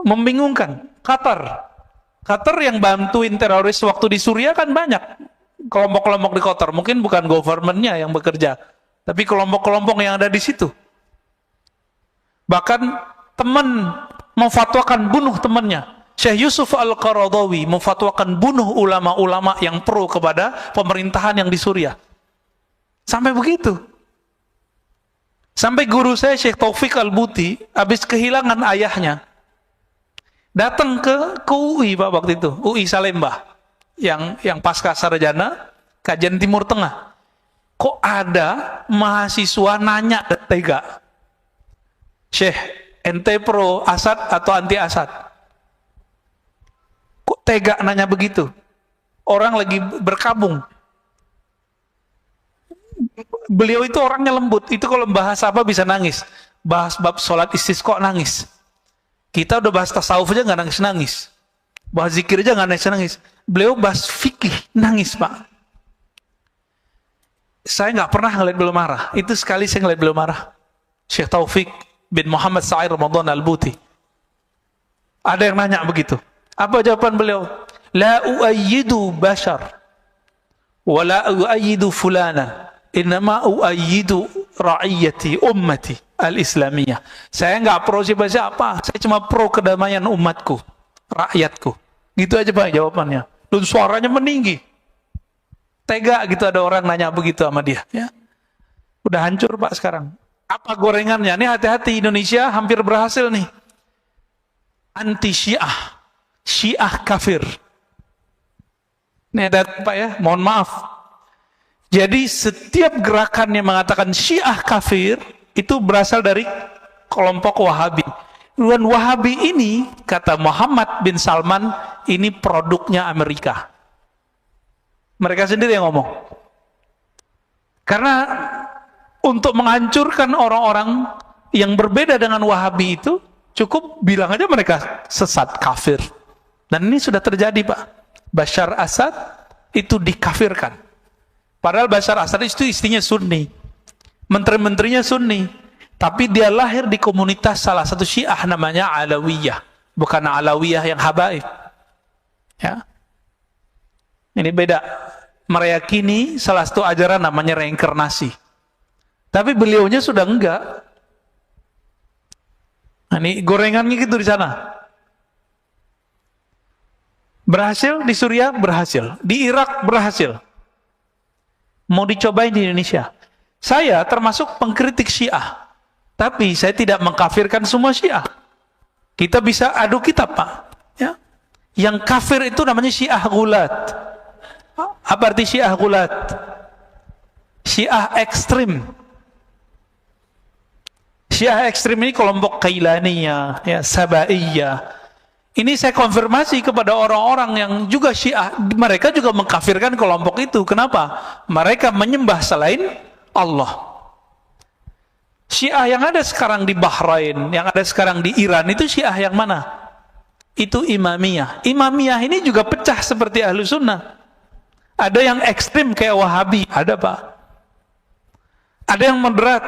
Membingungkan. Qatar yang bantuin teroris waktu di Suriah kan banyak. Kelompok-kelompok di Qatar, mungkin bukan governmentnya yang bekerja, tapi kelompok-kelompok yang ada di situ. Bahkan teman memfatwakan bunuh temannya. Syekh Yusuf Al-Qaradawi memfatwakan bunuh ulama-ulama yang pro kepada pemerintahan yang di Suriah. Sampai begitu. Sampai guru saya Syekh Taufik Al-Buti habis kehilangan ayahnya. Datang ke UI Pak waktu itu, UI Salemba. Yang pasca sarjana kajian Timur Tengah. Kok ada mahasiswa nanya tega? Syekh, ente pro Asad atau anti Asad? Kok tega nanya begitu? Orang lagi berkabung. Beliau itu orangnya lembut. Itu kalau bahas apa bisa nangis. Bahas bab sholat istisqa nangis. Kita udah bahas tasawuf aja nggak nangis-nangis. Bahas zikir aja nggak nangis-nangis. Beliau bahas fikih nangis Pak. Saya nggak pernah ngeliat beliau marah. Itu sekali saya ngeliat beliau marah. Syekh Taufik bin Muhammad Sa'ir Ramadan Al-Buti. Ada yang nanya begitu. Apa jawaban beliau? La uayyidu bashar wa la uayyidu fulana, innama uayyidu ra'iyati ummati al-islamiyah. Saya enggak pro siapa-siapa, saya cuma pro kedamaian umatku, rakyatku. Gitu aja Pak jawabannya. Dan suaranya meninggi. Tega gitu ada orang nanya begitu sama dia, ya. Udah hancur Pak sekarang. Apa gorengannya? Nih hati-hati, Indonesia hampir berhasil nih. Anti Syiah. Syiah kafir. Ini ada Pak ya, mohon maaf. Jadi setiap gerakan yang mengatakan Syiah kafir itu berasal dari kelompok Wahabi. Dan Wahabi ini, kata Muhammad bin Salman, ini produknya Amerika. Mereka sendiri yang ngomong. Karena untuk menghancurkan orang-orang yang berbeda dengan Wahabi itu, cukup bilang aja mereka sesat, kafir. Dan ini sudah terjadi Pak. Bashar Assad itu dikafirkan. Padahal Bashar Assad itu istrinya Sunni. Menteri-menterinya Sunni. Tapi dia lahir di komunitas salah satu Syiah namanya Alawiyah. Bukan Alawiyah yang habaib. Ya. Ini beda. Meyakini salah satu ajaran namanya reinkarnasi. Tapi beliaunya sudah enggak. Nah, ini gorengannya gitu di sana. Berhasil di Suriah, berhasil. Di Irak, berhasil. Mau dicobain di Indonesia. Saya termasuk pengkritik Syiah. Tapi saya tidak mengkafirkan semua Syiah. Kita bisa adu kitab Pak. Ya. Yang kafir itu namanya Syiah Gulat. Apa arti Syiah Gulat? Syiah ekstrim. Syiah ekstrim ini kelompok Kailaniyah, ya, Sabaiyah. Ini saya konfirmasi kepada orang-orang yang juga Syiah, mereka juga mengkafirkan kelompok itu. Kenapa? Mereka menyembah selain Allah. Syiah yang ada sekarang di Bahrain, yang ada sekarang di Iran, itu Syiah yang mana? Itu Imamiyah. Imamiyah ini juga pecah seperti Ahlu Sunnah. Ada yang ekstrim kayak Wahabi, ada Pak. Ada yang moderat,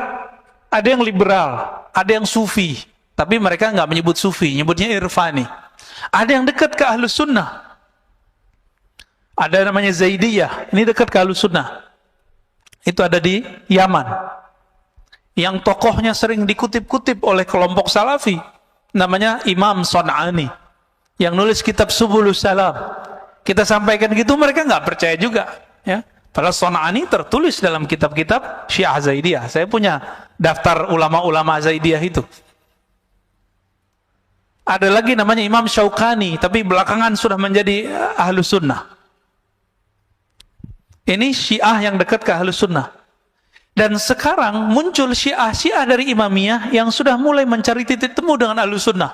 ada yang liberal, ada yang Sufi. Tapi mereka nggak menyebut Sufi, nyebutnya Irfani. Ada yang dekat ke Ahlus Sunnah. Ada namanya Zaidiyah, ini dekat ke Ahlus Sunnah. Itu ada di Yaman. Yang tokohnya sering dikutip-kutip oleh kelompok Salafi. Namanya Imam Son'ani. Yang nulis kitab Subulus Salam. Kita sampaikan gitu, mereka nggak percaya juga. Ya. Padahal Son'ani tertulis dalam kitab-kitab Syiah Zaidiyah. Saya punya daftar ulama-ulama Zaidiyah itu. Ada lagi namanya Imam Syaukani, tapi belakangan sudah menjadi Ahlus Sunnah. Ini Syiah yang dekat ke Ahlus Sunnah. Dan sekarang muncul Syiah dari Imamiyah yang sudah mulai mencari titik temu dengan Ahlus Sunnah.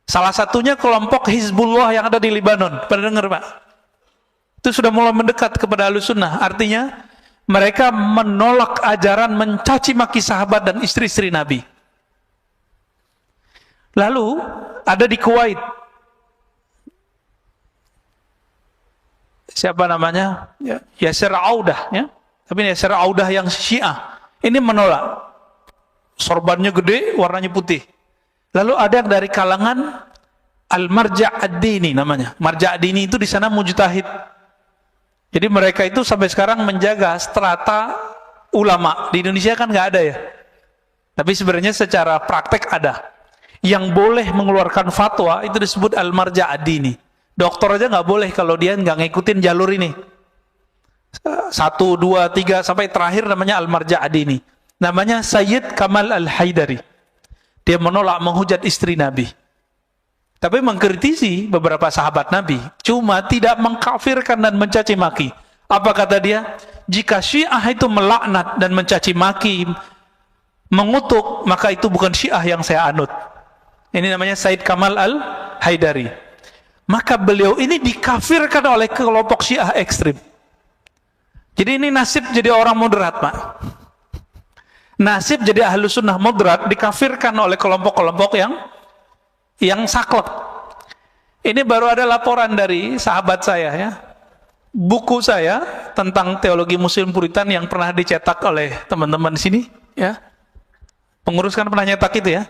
Salah satunya kelompok Hizbullah yang ada di Libanon. Pernah dengar, Pak? Itu sudah mulai mendekat kepada Ahlus Sunnah. Artinya mereka menolak ajaran mencaci maki sahabat dan istri-istri Nabi. Lalu ada di Kuwait, siapa namanya? Yasir Audah, ya. Tapi Yasir Audah yang Syiah ini menolak. Sorbannya gede, warnanya putih. Lalu ada yang dari kalangan Al-Marja' ad-Dini namanya. Marja' ad-Dini itu di sana mujtahid. Jadi mereka itu sampai sekarang menjaga strata ulama. Di Indonesia kan nggak ada ya. Tapi sebenarnya secara praktek ada. Yang boleh mengeluarkan fatwa itu disebut Al-Marja' ad-Dini. Dokter aja nggak boleh kalau dia nggak ngikutin jalur ini. 1, 2, 3 sampai terakhir namanya Al-Marja' ad-Dini. Namanya Sayyid Kamal Al-Haidari. Dia menolak menghujat istri Nabi. Tapi mengkritisi beberapa sahabat Nabi. Cuma tidak mengkafirkan dan mencaci maki. Apa kata dia? Jika Syiah itu melaknat dan mencaci maki, mengutuk, maka itu bukan Syiah yang saya anut. Ini namanya Said Kamal Al-Haidari. Maka beliau ini dikafirkan oleh kelompok Syiah ekstrim. Jadi ini nasib jadi orang moderat, Pak. Nasib jadi Ahlus Sunnah moderat dikafirkan oleh kelompok-kelompok yang saklek. Ini baru ada laporan dari sahabat saya, ya. Buku saya tentang teologi Muslim Puritan yang pernah dicetak oleh teman-teman di sini, ya. Pengurus kan pernah nyetak itu, ya.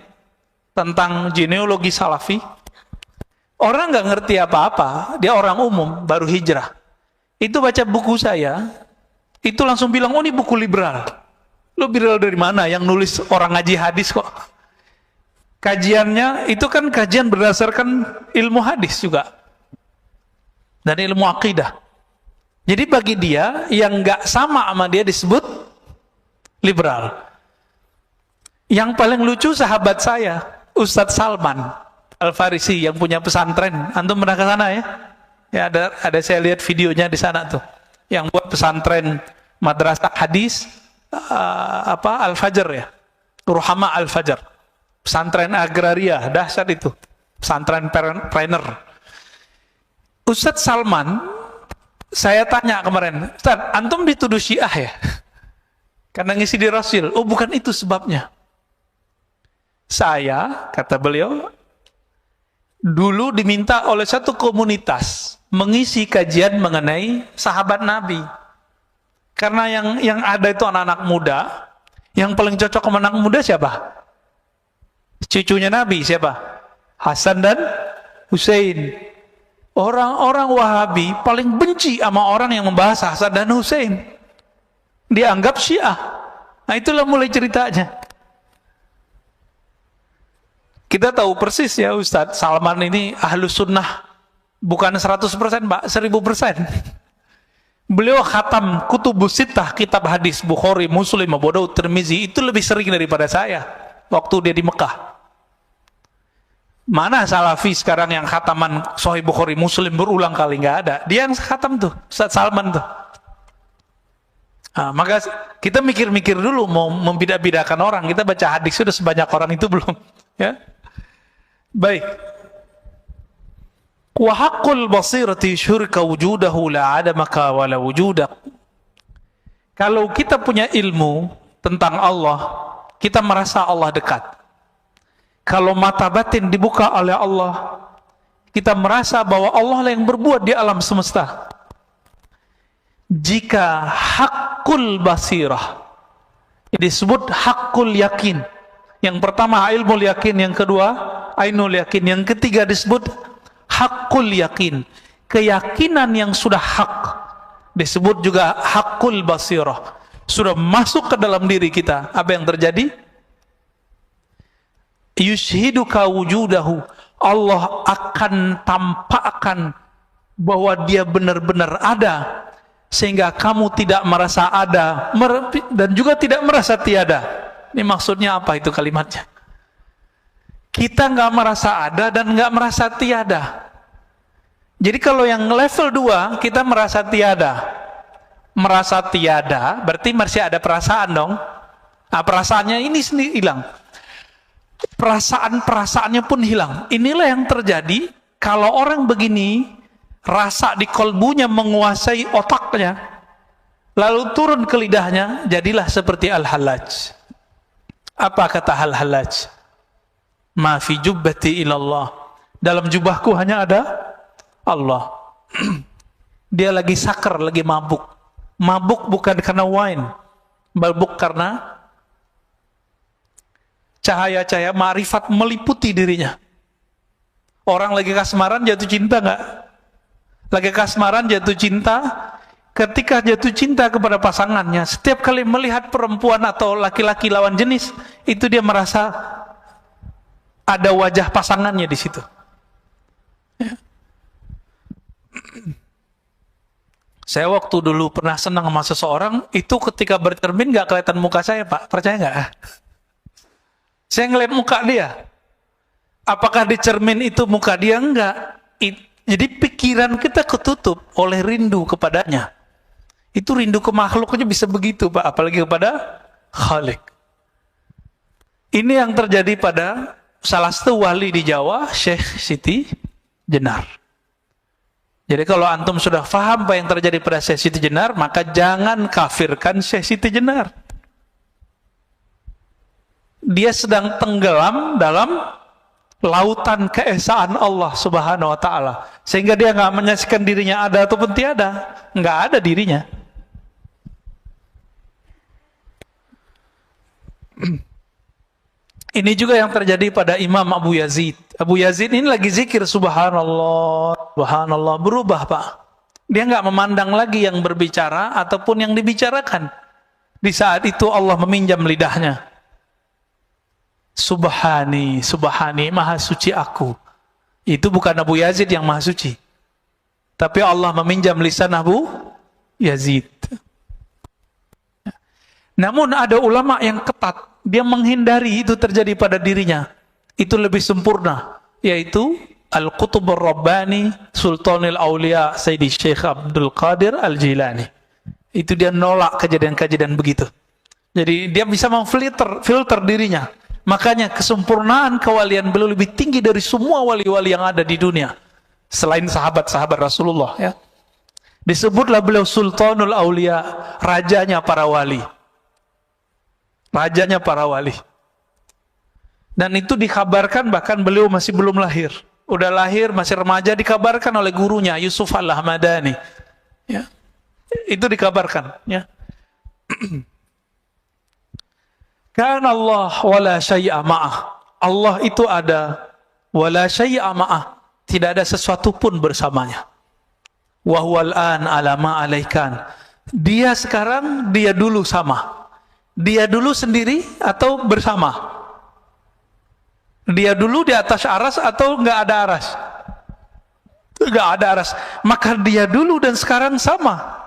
Tentang genealogi Salafi. Orang nggak ngerti apa-apa, dia orang umum baru hijrah. Itu baca buku saya, itu langsung bilang, oh ini buku liberal. Lo liberal dari mana? Yang nulis orang ngaji hadis kok. Kajiannya itu kan kajian berdasarkan ilmu hadis juga dan ilmu akidah. Jadi bagi dia yang nggak sama dia disebut liberal. Yang paling lucu sahabat saya, Ustadz Salman Al-Farisi yang punya pesantren. Antum pernah ke sana, ya? Ya, ada saya lihat videonya di sana tuh. Yang buat pesantren madrasah hadis Al-Fajr, ya. Ruhama Al-Fajr. Pesantren agraria, dahsyat itu. Pesantren trainer. Ustadz Salman, saya tanya kemarin, Ustadz, antum dituduh Syiah ya? Karena ngisi di Rasul. Oh, bukan itu sebabnya. Saya, kata beliau, dulu diminta oleh satu komunitas mengisi kajian mengenai sahabat Nabi. Karena yang ada itu anak-anak muda, yang paling cocok sama anak muda siapa? Cucunya Nabi siapa? Hasan dan Husain. Orang-orang Wahabi paling benci sama orang yang membahas Hasan dan Husain. Dianggap Syiah. Nah, itulah mulai ceritanya. Kita tahu persis, ya, Ustadz Salman ini Ahlus Sunnah bukan 100%, Pak, 1000%. Beliau khatam Kutubus Sittah, kitab hadis Bukhari, Muslim, Abu Daud, Tirmizi, itu lebih sering daripada saya waktu dia di Mekah. Mana Salafi sekarang yang khataman Sahih Bukhari, Muslim berulang kali? Nggak ada. Dia yang khatam tuh, Ustadz Salman tuh. Nah, maka kita mikir-mikir dulu mau membidak-bidakan orang. Kita baca hadis sudah sebanyak orang itu belum, ya? Baik. Wa haqqul basirati syurka wujudahu la adamaka wa la wujudak. Kalau kita punya ilmu tentang Allah, kita merasa Allah dekat. Kalau mata batin dibuka oleh Allah, kita merasa bahwa Allah lah yang berbuat di alam semesta. Jika haqqul basirah disebut haqqul yakin. Yang pertama ilmu yakin, yang kedua ainul yakin, yang ketiga disebut haqqul yakin. Keyakinan yang sudah hak disebut juga haqqul basirah. Sudah masuk ke dalam diri kita. Apa yang terjadi? Yushhiduka wujudahu. Allah akan tampakkan bahwa dia benar-benar ada, sehingga kamu tidak merasa ada dan juga tidak merasa tiada. Ini maksudnya apa itu kalimatnya? Kita nggak merasa ada dan nggak merasa tiada. Jadi kalau yang level 2 kita merasa tiada. Merasa tiada berarti masih ada perasaan dong. Nah, perasaannya ini sendiri hilang. Perasaannya pun hilang. Inilah yang terjadi kalau orang begini, rasa di kolbunya menguasai otaknya, lalu turun ke lidahnya, jadilah seperti Al-Hallaj. Apa kata Al-Hallaj? Ma fi jubbati ilallah. Dalam jubahku hanya ada Allah. Dia lagi sakar, lagi mabuk. Mabuk bukan karena wine, mabuk karena cahaya-cahaya ma'rifat meliputi dirinya. Orang lagi kasmaran jatuh cinta nggak? Lagi kasmaran jatuh cinta, ketika jatuh cinta kepada pasangannya, setiap kali melihat perempuan atau laki-laki lawan jenis, itu dia merasa ada wajah pasangannya di situ. Ya. Saya waktu dulu pernah senang sama seseorang, itu ketika bercermin nggak kelihatan muka saya, Pak. Percaya nggak? Saya ngeliat muka dia. Apakah di cermin itu muka dia? Enggak. Jadi pikiran kita ketutup oleh rindu kepadanya. Itu rindu ke makhluknya bisa begitu, Pak. Apalagi kepada Khalik. Ini yang terjadi pada salah satu wali di Jawa, Syekh Siti Jenar. Jadi kalau antum sudah faham apa yang terjadi pada Syekh Siti Jenar, maka jangan kafirkan Syekh Siti Jenar. Dia sedang tenggelam dalam lautan keesaan Allah Subhanahu wa ta'ala. Sehingga dia nggak menyaksikan dirinya ada ataupun tiada. Nggak ada dirinya. Ini juga yang terjadi pada Imam Abu Yazid. Abu Yazid ini lagi zikir subhanallah, subhanallah, berubah, Pak. Dia nggak memandang lagi yang berbicara ataupun yang dibicarakan. Di saat itu Allah meminjam lidahnya. Subhani, subhani, maha suci aku. Itu bukan Abu Yazid yang maha suci. Tapi Allah meminjam lisan Abu Yazid. Namun ada ulama yang ketat. Dia menghindari itu terjadi pada dirinya. Itu lebih sempurna, yaitu Al-Qutub Ar-Rabbani Sultanul Aulia Sayyidi Syekh Abdul Qadir Al-Jilani. Itu dia nolak kejadian-kejadian begitu. Jadi dia bisa filter dirinya. Makanya kesempurnaan kewalian beliau lebih tinggi dari semua wali-wali yang ada di dunia selain sahabat-sahabat Rasulullah, ya. Disebutlah beliau Sultanul Aulia, rajanya para wali. Rajanya para wali. Dan itu dikabarkan bahkan beliau masih belum lahir. Udah lahir, masih remaja, dikabarkan oleh gurunya Yusuf Al-Ahmadani. Ya. Itu dikabarkan, ya. Kana Allah wala syai'a ma'ah. Allah itu ada wala syai'a ma'ah. Tidak ada sesuatu pun bersamanya. Wa huwal an ala ma alaikan. Dia sekarang, dia dulu sama. Dia dulu sendiri atau bersama? Dia dulu di atas aras atau enggak ada aras? Enggak ada aras. Maka dia dulu dan sekarang sama.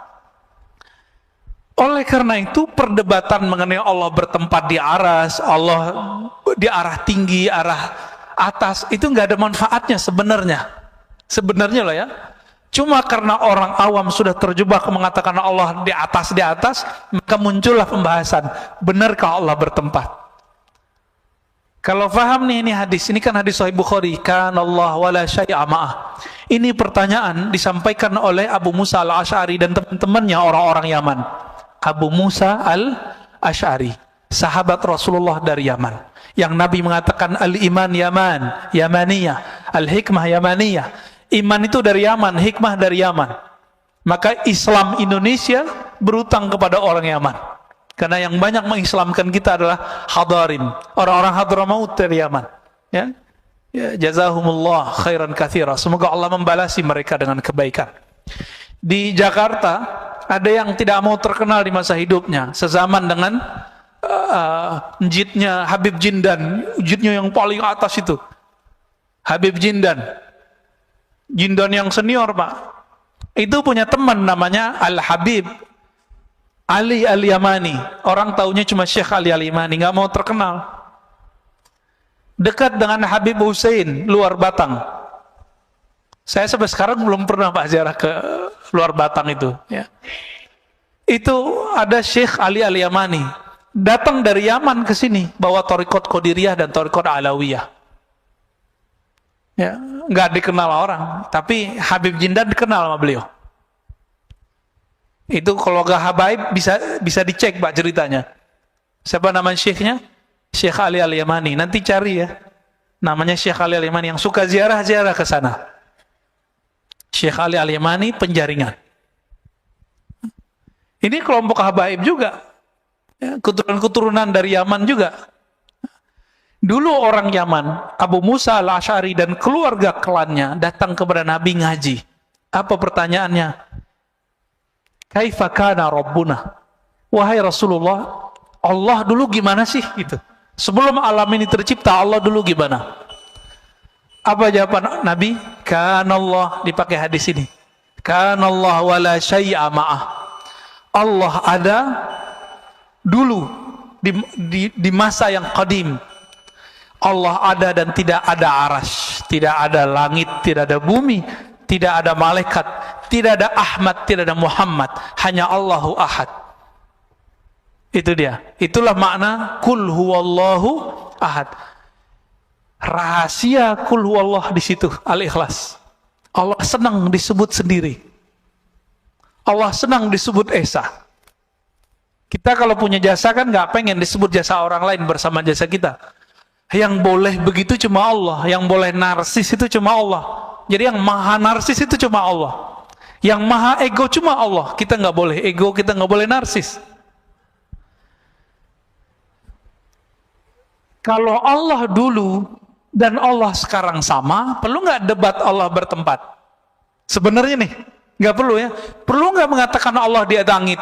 Oleh karena itu perdebatan mengenai Allah bertempat di aras, Allah di arah tinggi, arah atas, itu enggak ada manfaatnya sebenarnya. Sebenarnya lah, ya. Cuma karena orang awam sudah terjebak mengatakan Allah di atas, maka muncullah pembahasan, benarkah Allah bertempat? Kalau faham nih, ini hadis, ini kan hadis Sahih Bukhari, kan Allah wala syai'a ma'ah. Ini pertanyaan disampaikan oleh Abu Musa Al-Asy'ari dan teman-temannya orang-orang Yaman. Abu Musa Al-Asy'ari, sahabat Rasulullah dari Yaman. Yang Nabi mengatakan al-iman Yamaniyah, al-hikmah Yamaniyah. Iman itu dari Yaman, hikmah dari Yaman. Maka Islam Indonesia berutang kepada orang Yaman. Karena yang banyak mengislamkan kita adalah hadarin, orang-orang Hadramaut dari Yaman. Ya, ya, jazahumullah khairan katsira. Semoga Allah membalasi mereka dengan kebaikan. Di Jakarta ada yang tidak mau terkenal di masa hidupnya, sezaman dengan jidnya Habib Jindan, jidnya yang paling atas itu. Habib Jindan. Jindan yang senior, Pak. Itu punya teman namanya Al-Habib Ali Al-Yamani. Orang taunya cuma Syekh Ali Al-Yamani, nggak mau terkenal. dekat dengan Habib Hussein, luar Batang. Saya sampai sekarang belum pernah Pak ziarah ke luar Batang itu. Ya. Itu ada Syekh Ali Al-Yamani, datang dari Yaman ke sini, bawa Thariqat Qadiriyah dan Thariqat Alawiyah. Ya, nggak dikenal orang, tapi Habib Jindan dikenal sama beliau. Itu kalau gak habaib bisa dicek Pak ceritanya. Siapa nama syekhnya? Syekh Ali Al-Yamani. Nanti cari ya. Namanya Syekh Ali Al-Yamani yang suka ziarah-ziarah ke sana. Syekh Ali Al-Yamani Penjaringan. Ini kelompok habaib juga. Ya, keturunan dari Yaman juga. Dulu orang Yaman, Abu Musa Al-Asy'ari dan keluarga klannya datang kepada Nabi ngaji. Apa pertanyaannya? Kaifa kana Rabbuna? Wahai Rasulullah, Allah dulu gimana sih? Gitu. Sebelum alam ini tercipta, Allah dulu gimana? Apa jawaban Nabi? Kana Allah, dipakai hadis ini. Kana Allah wala syai'a ma'ah. Allah ada dulu di masa yang qadim. Allah ada dan tidak ada arasy, tidak ada langit, tidak ada bumi, tidak ada malaikat, tidak ada Ahmad, tidak ada Muhammad, hanya Allahu Ahad. Itu dia. Itulah makna kul huwallahu ahad. Rahasia kul huwallah di situ, Al-Ikhlas. Allah senang disebut sendiri. Allah senang disebut esa. Kita kalau punya jasa kan nggak pengen disebut jasa orang lain bersama jasa kita. Yang boleh begitu cuma Allah, yang boleh narsis itu cuma Allah. Jadi yang maha narsis itu cuma Allah. Yang maha ego cuma Allah. Kita nggak boleh ego, kita nggak boleh narsis. Kalau Allah dulu dan Allah sekarang sama, perlu nggak debat Allah bertempat? Sebenarnya nih, nggak perlu ya. Perlu nggak mengatakan Allah di langit?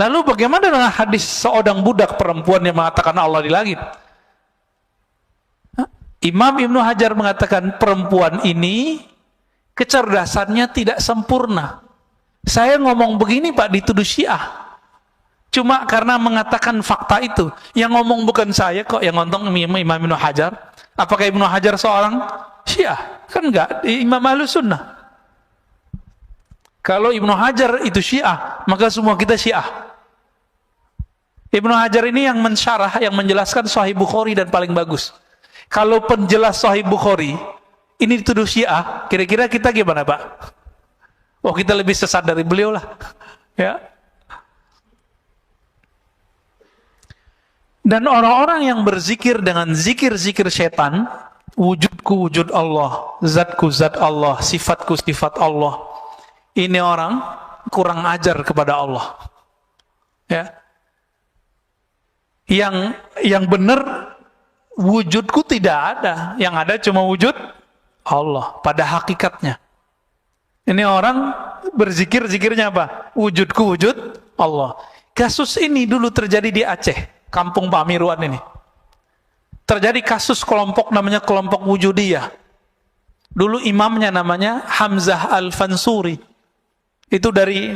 Lalu bagaimana dengan hadis seorang budak perempuan yang mengatakan Allah di langit? Imam Ibnu Hajar mengatakan perempuan ini kecerdasannya tidak sempurna. Saya ngomong begini Pak dituduh Syiah. Cuma karena mengatakan fakta itu. Yang ngomong bukan saya kok, yang ngomong Imam Ibnu Hajar. Apakah Ibnu Hajar seorang Syiah? Kan enggak, Imam Ahlus Sunnah. Kalau Ibnu Hajar itu Syiah, maka semua kita Syiah. Ibnu Hajar ini yang mensyarah, yang menjelaskan Sahih Bukhari dan paling bagus. Kalau penjelas Sahih Bukhari ini dituduh Syiah, kira-kira kita gimana Pak? Oh kita lebih sesat dari beliau lah. Ya. Dan orang-orang yang berzikir dengan zikir-zikir setan, wujudku wujud Allah, zatku zat Allah, sifatku sifat Allah, ini orang kurang ajar kepada Allah. Ya. Yang benar wujudku tidak ada, yang ada cuma wujud Allah pada hakikatnya. Ini orang berzikir, zikirnya apa? Wujudku wujud Allah. Kasus ini dulu terjadi di Aceh, kampung Pak Mirwan ini. Terjadi kasus kelompok namanya kelompok Wujudiyah. Dulu imamnya namanya Hamzah Al-Fansuri. Itu dari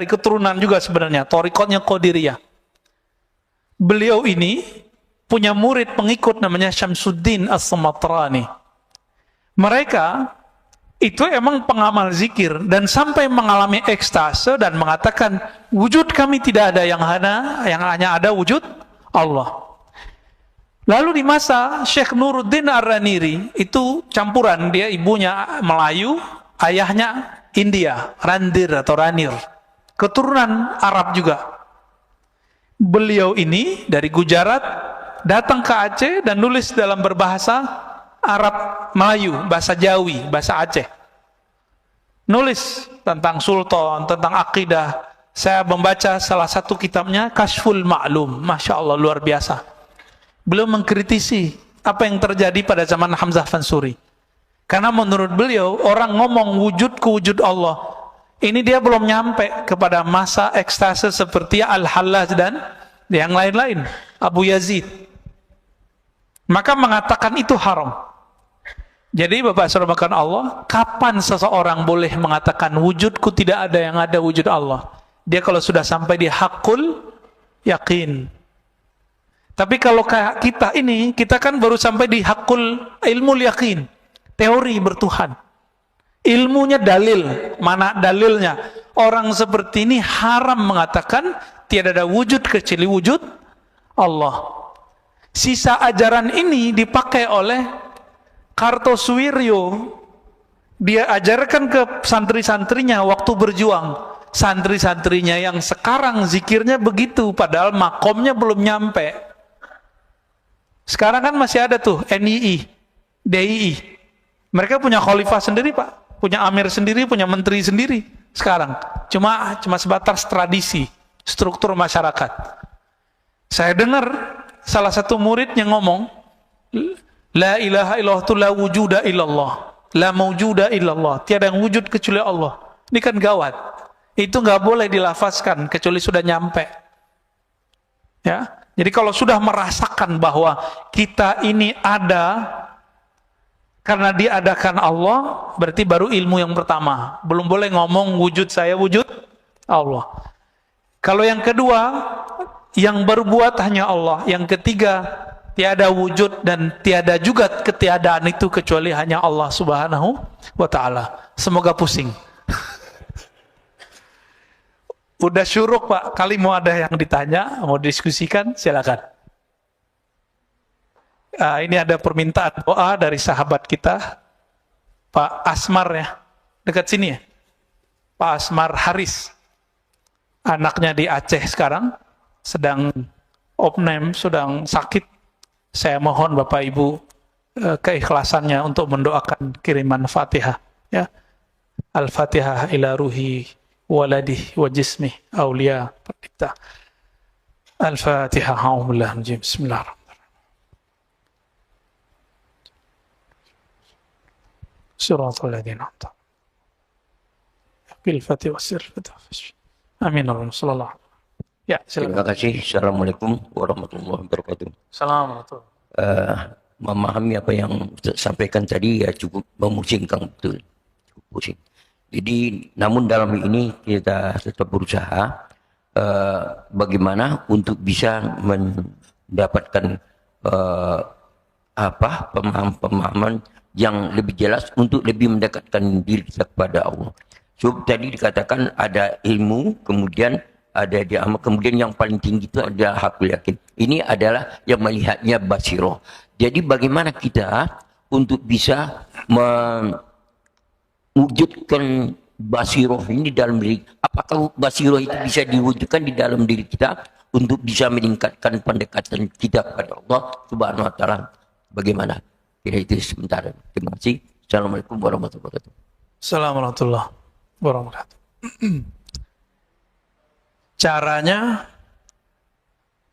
keturunan juga sebenarnya, thariqatnya Qadiriyah. Beliau ini punya murid pengikut namanya Syamsuddin As-Samatrani. Mereka itu emang pengamal zikir dan sampai mengalami ekstase dan mengatakan wujud kami tidak ada, yang hanya ada wujud Allah. Lalu di masa Syekh Nuruddin Ar-Raniri, itu campuran, dia ibunya Melayu, ayahnya India, Randir atau Ranir, keturunan Arab juga. Beliau ini dari Gujarat datang ke Aceh dan nulis dalam berbahasa Arab Melayu, bahasa Jawi, bahasa Aceh. Nulis tentang sultan, tentang akidah. Saya membaca salah satu kitabnya, Kashful Ma'lum. Masya Allah, luar biasa. Beliau mengkritisi apa yang terjadi pada zaman Hamzah Fansuri. Karena menurut beliau, orang ngomong wujudku wujud Allah, ini dia belum nyampe kepada masa ekstase seperti Al-Hallaj dan yang lain-lain, Abu Yazid. Maka mengatakan itu haram. Jadi Bapak Saudara Allah, kapan seseorang boleh mengatakan wujudku tidak ada, yang ada wujud Allah? Dia kalau sudah sampai di hakul yakin. Tapi kalau kayak kita ini, kita kan baru sampai di hakul ilmu yakin, teori bertuhan. Ilmunya dalil, mana dalilnya? Orang seperti ini haram mengatakan tiada ada wujud kecuali wujud Allah. Sisa ajaran ini dipakai oleh Kartosuwiryo. Dia ajarkan ke santri-santrinya waktu berjuang. Santri-santrinya yang sekarang zikirnya begitu, padahal makomnya belum nyampe. Sekarang kan masih ada tuh NII, DII. Mereka punya khalifah sendiri, Pak. Punya amir sendiri, punya menteri sendiri. Sekarang cuma sebatas tradisi, struktur masyarakat. Saya dengar salah satu murid yang ngomong, la ilaha illallah tu la wujuda illallah, la mawjuda illallah, tiada yang wujud kecuali Allah. Ini kan gawat. Itu nggak boleh dilafazkan kecuali sudah nyampe. Ya, jadi kalau sudah merasakan bahwa kita ini ada karena diadakan Allah, berarti baru ilmu yang pertama. Belum boleh ngomong wujud saya, wujud Allah. Kalau yang kedua, yang berbuat hanya Allah. Yang ketiga, tiada wujud dan tiada juga ketiadaan itu kecuali hanya Allah Subhanahu wa ta'ala. Semoga pusing. Udah syuruk, Pak. Kali mau ada yang ditanya, mau diskusikan, silakan. Ini ada permintaan doa dari sahabat kita, Pak Asmar ya, dekat sini ya, Pak Asmar Haris. Anaknya di Aceh sekarang, sedang opname, sedang sakit. Saya mohon Bapak Ibu keikhlasannya untuk mendoakan kiriman Fatihah. Ya, Al-Fatihah ila ruhi waladih wa jismih awliya pencipta. Al-Fatihah. Bismillahirrahmanirrahim. Suratul ladzina an'amta bil fatih wasir fatih. Amin. Sallallahu. Ya, silakan. Terima kasih. Assalamualaikum warahmatullahi wabarakatuh. Assalamualaikum. Memahami apa yang disampaikan tadi ya cukup memusingkan, betul. Cukup pusing. Jadi, namun dalam ini kita tetap berusaha bagaimana untuk bisa mendapatkan pemahaman yang lebih jelas untuk lebih mendekatkan diri kita kepada Allah. So, tadi dikatakan ada ilmu, kemudian ada diamal, kemudian yang paling tinggi itu adalah hakul yakin. Ini adalah yang melihatnya basiroh. Jadi bagaimana kita untuk bisa mewujudkan basiroh ini dalam diri? Apakah basiroh itu bisa diwujudkan di dalam diri kita untuk bisa meningkatkan pendekatan kita kepada Allah Subhanahu wa ta'ala? Bagaimana? Kira itu sebentar. Terima kasih. Assalamualaikum warahmatullahi wabarakatuh. Assalamualaikum warahmatullahi wabarakatuh. Caranya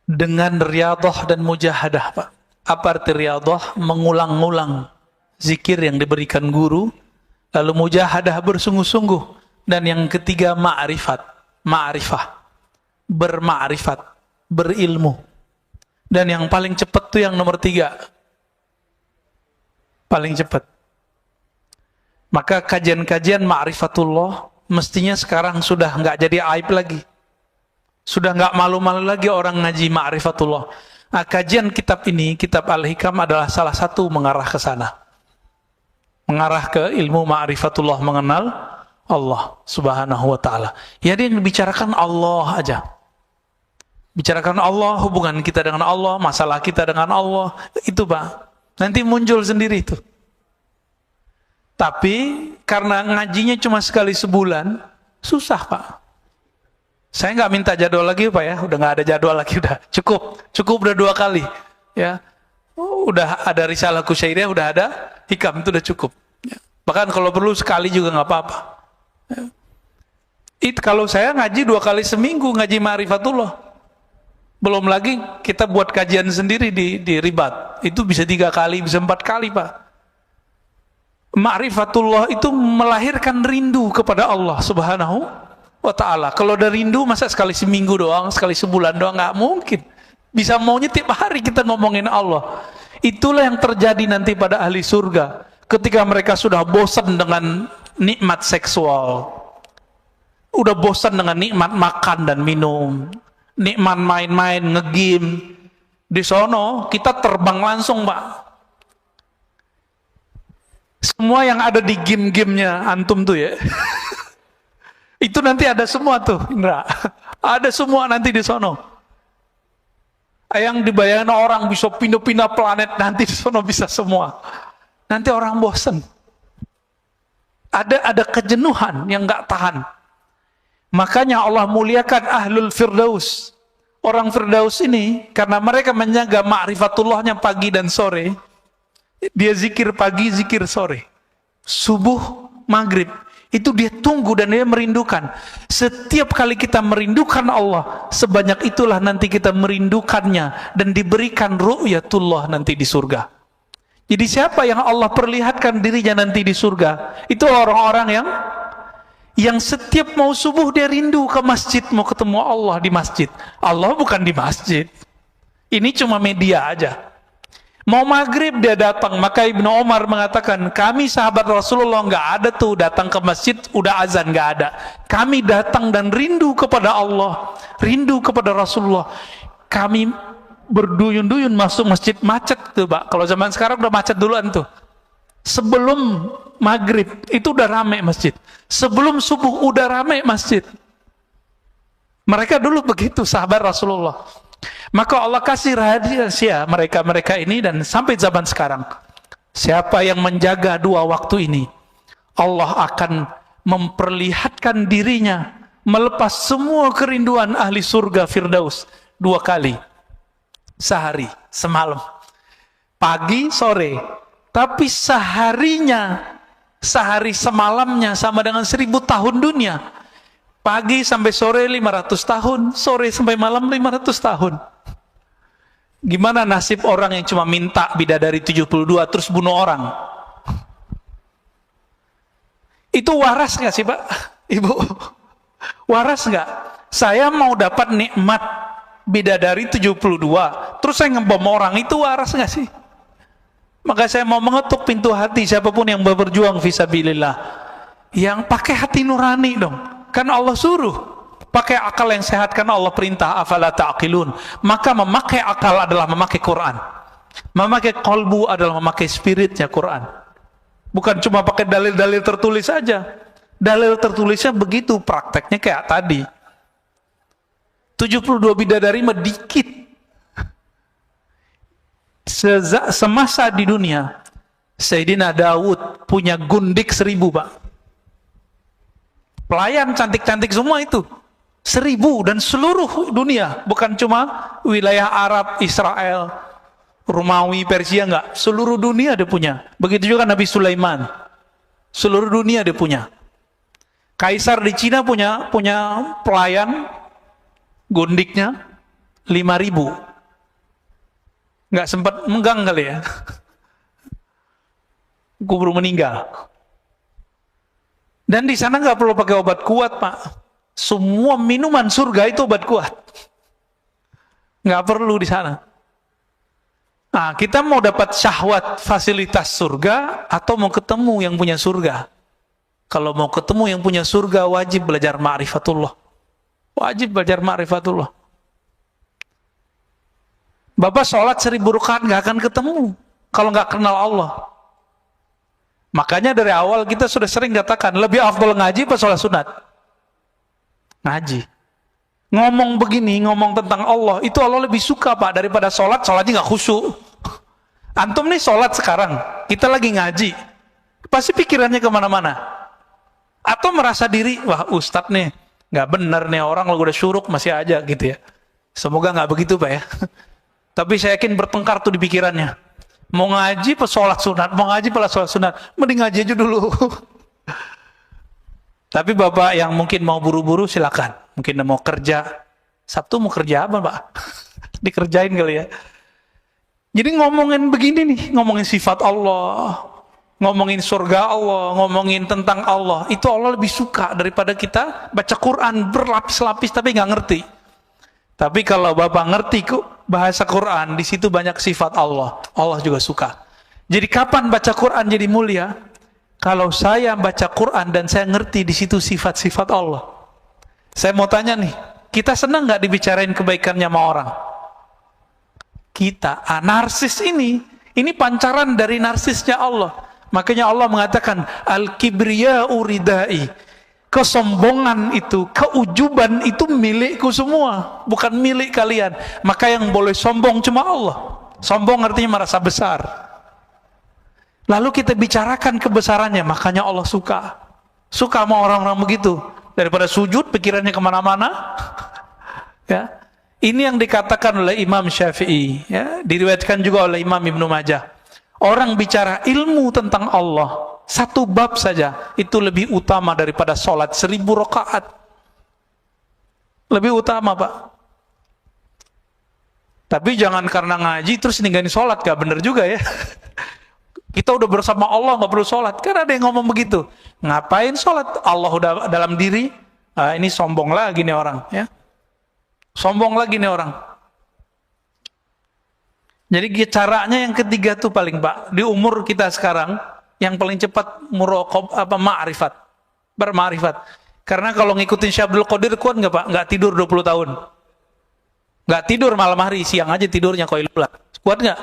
dengan riyadhah dan mujahadah, Pak. Apa arti riyadhah? Mengulang-ulang zikir yang diberikan guru, lalu mujahadah bersungguh-sungguh, dan yang ketiga ma'rifah, berma'rifat, berilmu. Dan yang paling cepat tuh yang nomor 3. Paling cepat. Maka kajian-kajian ma'rifatullah mestinya sekarang sudah nggak jadi aib lagi. Sudah nggak malu-malu lagi orang ngaji ma'rifatullah. Nah, kajian kitab ini, kitab Al-Hikam adalah salah satu mengarah ke sana. Mengarah ke ilmu ma'rifatullah, mengenal Allah Subhanahu wa ta'ala. Ya, dia membicarakan Allah aja. Bicarakan Allah, hubungan kita dengan Allah, masalah kita dengan Allah. Itu, Pak. Nanti muncul sendiri itu. Tapi karena ngajinya cuma sekali sebulan, susah, Pak. Saya nggak minta jadwal lagi, Pak ya. Udah nggak ada jadwal lagi, udah cukup udah 2 kali. Ya, udah ada risalah Kusyairiyah, udah ada hikam, itu udah cukup. Ya. Bahkan kalau perlu sekali juga nggak apa-apa. Ya. Kalau saya ngaji 2 kali seminggu, ngaji ma'rifatullah. Belum lagi kita buat kajian sendiri di Ribat. Itu bisa 3 kali, bisa 4 kali, Pak. Ma'rifatullah itu melahirkan rindu kepada Allah Subhanahu wa ta'ala. Kalau ada rindu, masa sekali seminggu doang, sekali sebulan doang? Nggak mungkin. Bisa maunya tiap hari kita ngomongin Allah. Itulah yang terjadi nanti pada ahli surga. Ketika mereka sudah bosan dengan nikmat seksual, udah bosan dengan nikmat makan dan minum, nikmat main-main, nge-game, Di sono kita terbang langsung, Pak. Semua yang ada di game-gamenya antum tuh ya. Itu nanti ada semua tuh, Indra. Ada semua nanti di sono. Yang dibayangkan orang bisa pindah-pindah planet, nanti di sono bisa semua. Nanti orang bosen. Ada kejenuhan yang nggak tahan. Makanya Allah muliakan ahlul firdaus. Orang firdaus ini, karena mereka menjaga ma'rifatullahnya pagi dan sore, dia zikir pagi, zikir sore. Subuh, maghrib. Itu dia tunggu dan dia merindukan. Setiap kali kita merindukan Allah, sebanyak itulah nanti kita merindukannya dan diberikan ru'yatullah nanti di surga. Jadi siapa yang Allah perlihatkan dirinya nanti di surga? Itu orang-orang yang setiap mau subuh dia rindu ke masjid, mau ketemu Allah di masjid. Allah bukan di masjid. Ini cuma media aja. Mau maghrib dia datang. Maka Ibnu Umar mengatakan, kami sahabat Rasulullah nggak ada tuh datang ke masjid udah azan, nggak ada. Kami datang dan rindu kepada Allah, rindu kepada Rasulullah. Kami berduyun-duyun masuk masjid, macet tuh, Pak. Kalau zaman sekarang udah macet duluan tuh. Sebelum maghrib itu udah rame masjid. Sebelum subuh udah rame masjid. Mereka dulu begitu sahabat Rasulullah. Maka Allah kasih rahasia mereka ini dan sampai zaman sekarang. Siapa yang menjaga dua waktu ini, Allah akan memperlihatkan dirinya melepas semua kerinduan ahli surga Firdaus 2 kali. Sehari, semalam. Pagi, sore. Tapi seharinya, sehari semalamnya sama dengan 1000 tahun dunia. Pagi sampai sore 500 tahun, sore sampai malam 500 tahun. Gimana nasib orang yang cuma minta bidadari 72 terus bunuh orang? Itu waras nggak sih, Pak? Ibu? Waras nggak? Saya mau dapat nikmat bidadari 72, terus saya ngebom orang, itu waras nggak sih? Maka saya mau mengetuk pintu hati siapapun yang berjuang fisabilillah, yang pakai hati nurani dong. Kan Allah suruh pakai akal yang sehat, karena Allah perintah afala ta'qilun. Maka memakai akal adalah memakai Quran. Memakai qalbu adalah memakai spiritnya Quran. Bukan cuma pakai dalil-dalil tertulis saja. Dalil tertulisnya begitu, prakteknya kayak tadi. 72 bidadari medikit. Semasa di dunia, Sayyidina Daud punya gundik 1000, Pak. Pelayan cantik-cantik semua itu. 1000 dan seluruh dunia. Bukan cuma wilayah Arab, Israel, Romawi, Persia, enggak. Seluruh dunia dia punya. Begitu juga Nabi Sulaiman. Seluruh dunia dia punya. Kaisar di Cina punya pelayan gundiknya 5000. Nggak sempat menggang kali ya. Kubur meninggal. Dan di sana nggak perlu pakai obat kuat, Pak. Semua minuman surga itu obat kuat. Nggak perlu di sana. Nah, kita mau dapat syahwat fasilitas surga atau mau ketemu yang punya surga? Kalau mau ketemu yang punya surga, wajib belajar ma'rifatullah. Wajib belajar ma'rifatullah. Bapak sholat 1000 rakaat nggak akan ketemu kalau nggak kenal Allah. Makanya dari awal kita sudah sering katakan, lebih afdal ngaji apa sholat sunat? Ngaji. Ngomong begini, ngomong tentang Allah, itu Allah lebih suka, Pak, daripada sholatnya nggak khusyuk. Antum nih sholat sekarang, kita lagi ngaji, pasti pikirannya kemana-mana. Atau merasa diri, wah ustadz nih, nggak bener nih orang, lo udah syuruk masih aja gitu ya. Semoga nggak begitu, Pak ya. Tapi saya yakin bertengkar tuh di pikirannya. Mau ngaji pas sholat sunat, mau ngaji pas sholat sunat, mending ngaji aja dulu. Tapi Bapak yang mungkin mau buru-buru silakan. Mungkin mau kerja. Sabtu mau kerja apa, Pak? Dikerjain kali ya. Jadi ngomongin begini nih, ngomongin sifat Allah, ngomongin surga Allah, ngomongin tentang Allah, itu Allah lebih suka daripada kita baca Quran berlapis-lapis tapi nggak ngerti. Tapi kalau Bapak ngerti kok bahasa Quran, di situ banyak sifat Allah. Allah juga suka. Jadi kapan baca Quran jadi mulia? Kalau saya baca Quran dan saya ngerti di situ sifat-sifat Allah. Saya mau tanya nih, kita senang nggak dibicarain kebaikannya sama orang? kita. Narsis ini pancaran dari narsisnya Allah. Makanya Allah mengatakan al-kibriya'u ridai. Kesombongan itu, keujuban itu milikku semua, bukan milik kalian. Maka yang boleh sombong cuma Allah. Sombong artinya merasa besar. Lalu kita bicarakan kebesarannya, makanya Allah suka sama orang-orang begitu. Daripada sujud pikirannya kemana-mana. Ya, ini yang dikatakan oleh Imam Syafi'i, ya, diriwayatkan juga oleh Imam Ibnu Majah. Orang bicara ilmu tentang Allah, satu bab saja itu lebih utama daripada sholat 1000 rakaat. Lebih utama, Pak. Tapi jangan karena ngaji terus ninggalin sholat, gak bener juga ya. Kita udah bersama Allah, gak perlu sholat. Kan ada yang ngomong begitu. Ngapain sholat? Allah udah dalam diri. Ini sombong lagi nih orang, ya. Sombong lagi nih orang. Jadi caranya yang ketiga tuh paling, Pak, di umur kita sekarang yang paling cepat ma'rifat, berma'rifat. Karena kalau ngikutin Syabdul Qadir kuat nggak, Pak? Nggak tidur 20 tahun. Nggak tidur malam hari, siang aja tidurnya koilulah. Kuat nggak?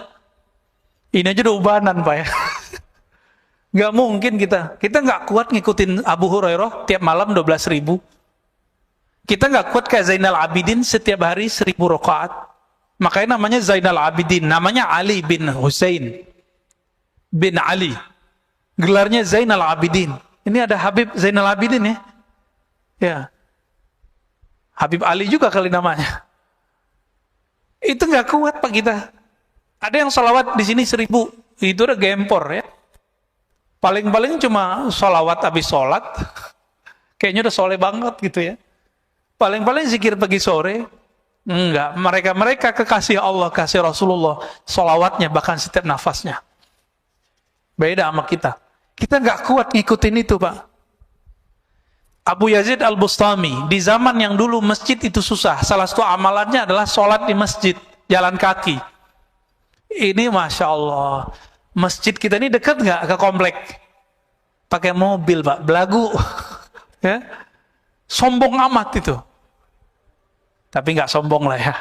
Ini aja udah ubanan, Pak, ya. Nggak mungkin kita nggak kuat ngikutin Abu Hurairah tiap malam 12.000. Kita nggak kuat kayak Zainal Abidin setiap hari 1000 rakaat. Makanya namanya Zainal Abidin, namanya Ali bin Husain bin Ali. Gelarnya Zainal Abidin. Ini ada Habib Zainal Abidin, ya. Ya. Habib Ali juga kali namanya. Itu nggak kuat, Pak, kita. Ada yang sholawat di sini 1000, itu udah gempor, ya. Paling-paling cuma sholawat habis sholat. Kayaknya udah soleh banget gitu, ya. Paling-paling zikir pagi sore. Enggak, mereka kekasih Allah, kasih Rasulullah, sholawatnya bahkan setiap nafasnya. Beda sama kita. Kita nggak kuat ngikutin itu, Pak. Abu Yazid Al-Bustami, di zaman yang dulu masjid itu susah, salah satu amalannya adalah sholat di masjid, jalan kaki. Ini Masya Allah, masjid kita ini dekat nggak ke komplek? Pakai mobil, Pak, belagu. Ya. Sombong amat itu. Tapi nggak sombong lah, ya.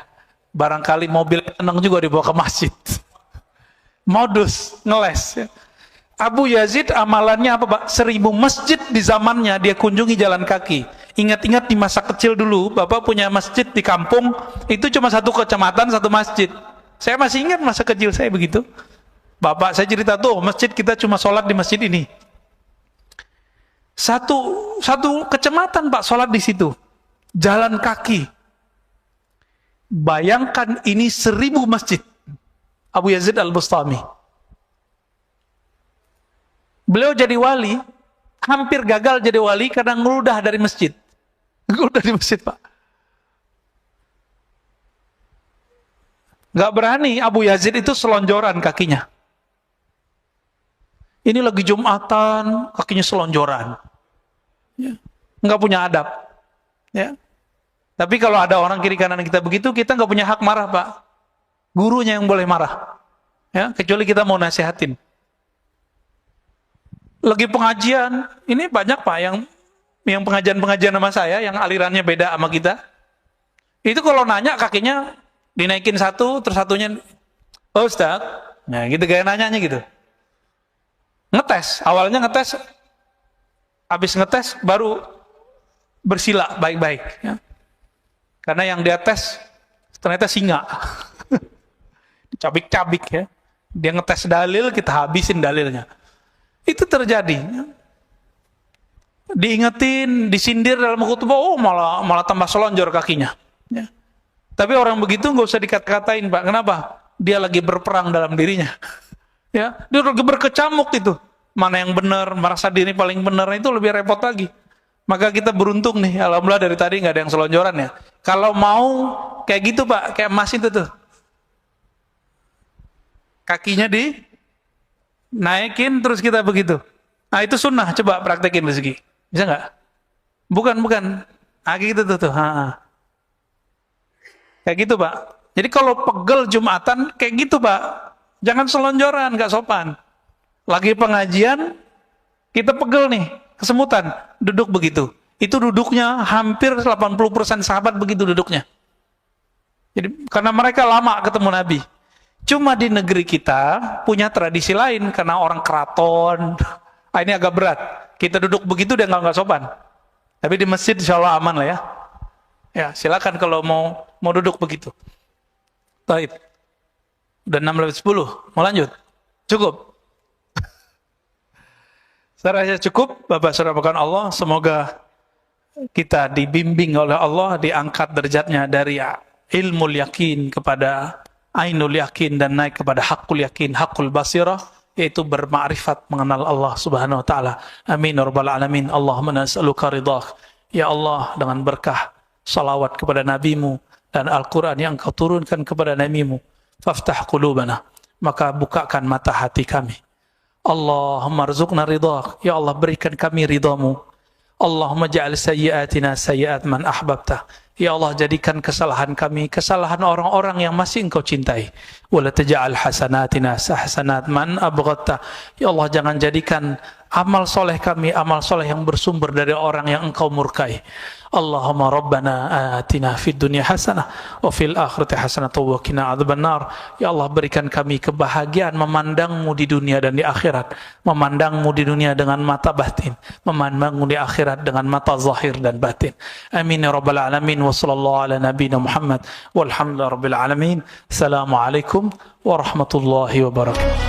Barangkali mobil tenang juga dibawa ke masjid. Modus, ngeles, ya. Abu Yazid amalannya apa, Pak? 1000 masjid di zamannya dia kunjungi jalan kaki. Ingat-ingat di masa kecil dulu, Bapak punya masjid di kampung, itu cuma satu kecamatan, satu masjid. Saya masih ingat masa kecil saya begitu. Bapak saya cerita tuh, masjid kita cuma sholat di masjid ini. Satu kecamatan, Pak, sholat di situ. Jalan kaki. Bayangkan ini 1000 masjid. Abu Yazid Al-Bustami. Beliau jadi wali, hampir gagal jadi wali karena ngeludah dari masjid. Ngeludah di masjid, Pak. Gak berani Abu Yazid itu selonjoran kakinya. Ini lagi Jumatan, kakinya selonjoran. Ya. Nggak punya adab. Ya. Tapi kalau ada orang kiri kanan kita begitu, kita nggak punya hak marah, Pak. Gurunya yang boleh marah. Ya, kecuali kita mau nasihatin. Lagi pengajian, ini banyak, Pak, yang pengajian-pengajian sama saya, yang alirannya beda sama kita. Itu kalau nanya kakinya dinaikin satu, terus satunya, oh Ustaz, nah gitu gaya nanyanya gitu. Ngetes, awalnya ngetes, habis ngetes baru bersila baik-baik. Ya. Karena yang dia tes ternyata singa. Cabik-cabik, ya. Dia ngetes dalil, kita habisin dalilnya. Itu terjadi. Diingetin, disindir dalam khutbah, oh malah tambah selonjor kakinya. Ya. Tapi orang begitu nggak usah dikata-katain, Pak. Kenapa? Dia lagi berperang dalam dirinya. Ya, dia lagi berkecamuk itu. Mana yang benar, merasa diri paling benar, itu lebih repot lagi. Maka kita beruntung nih, alhamdulillah dari tadi nggak ada yang selonjoran, ya. Kalau mau kayak gitu, Pak, kayak emas itu tuh. Kakinya naikin terus kita begitu. Nah, itu sunnah, coba praktekin rezeki. Bisa nggak? Bukan. Nah, kayak gitu tuh. Kayak gitu, Pak. Jadi kalau pegel Jumatan, kayak gitu, Pak. Jangan selonjoran, nggak sopan. Lagi pengajian, kita pegel nih, kesemutan, duduk begitu. Itu duduknya hampir 80% sahabat begitu duduknya. Jadi karena mereka lama ketemu Nabi. Cuma di negeri kita punya tradisi lain karena orang keraton. Ini agak berat. Kita duduk begitu udah nggak sopan. Tapi di masjid insya Allah aman lah ya. Ya silakan kalau mau duduk begitu. Baik. Udah 6:10. Mau lanjut? Cukup. Saya rasa cukup, Bapak Saudara Allah. Semoga kita dibimbing oleh Allah, diangkat derajatnya dari ilmu yakin kepada ainul yakin dan naik kepada hakul yakin, hakul basirah, yaitu bermakrifat mengenal Allah Subhanahu wa taala. Amin ya rabbal alamin. Allahumma nas'aluka ridhak. Ya Allah, dengan berkah salawat kepada nabimu dan Al-Qur'an yang Engkau turunkan kepada nabimu, faftah qulubana, maka bukakan mata hati kami. Allahumma rzuqna ridhak. Ya Allah, berikan kami ridhamu. Allahumma ja'al sayyiatina sayyiat man ahbabta. Ya Allah, jadikan kesalahan kami kesalahan orang-orang yang masih Engkau cintai. Wala taj'al hasanatina hasanat man abghadta. Ya Allah, jangan jadikan amal soleh kami amal soleh yang bersumber dari orang yang Engkau murkai. Allahumma rabbana atina fid dunya hasanah wa fil akhirati hasanah wa qina adzabannar. Ya Allah, berikan kami kebahagiaan memandangmu di dunia dan di akhirat, memandangmu di dunia dengan mata batin, memandangmu di akhirat dengan mata zahir dan batin. Amin ya rabbal alamin. Wa sallallahu ala nabiyina Muhammad walhamdulillahi rabbil alamin. Assalamualaikum warahmatullahi wabarakatuh.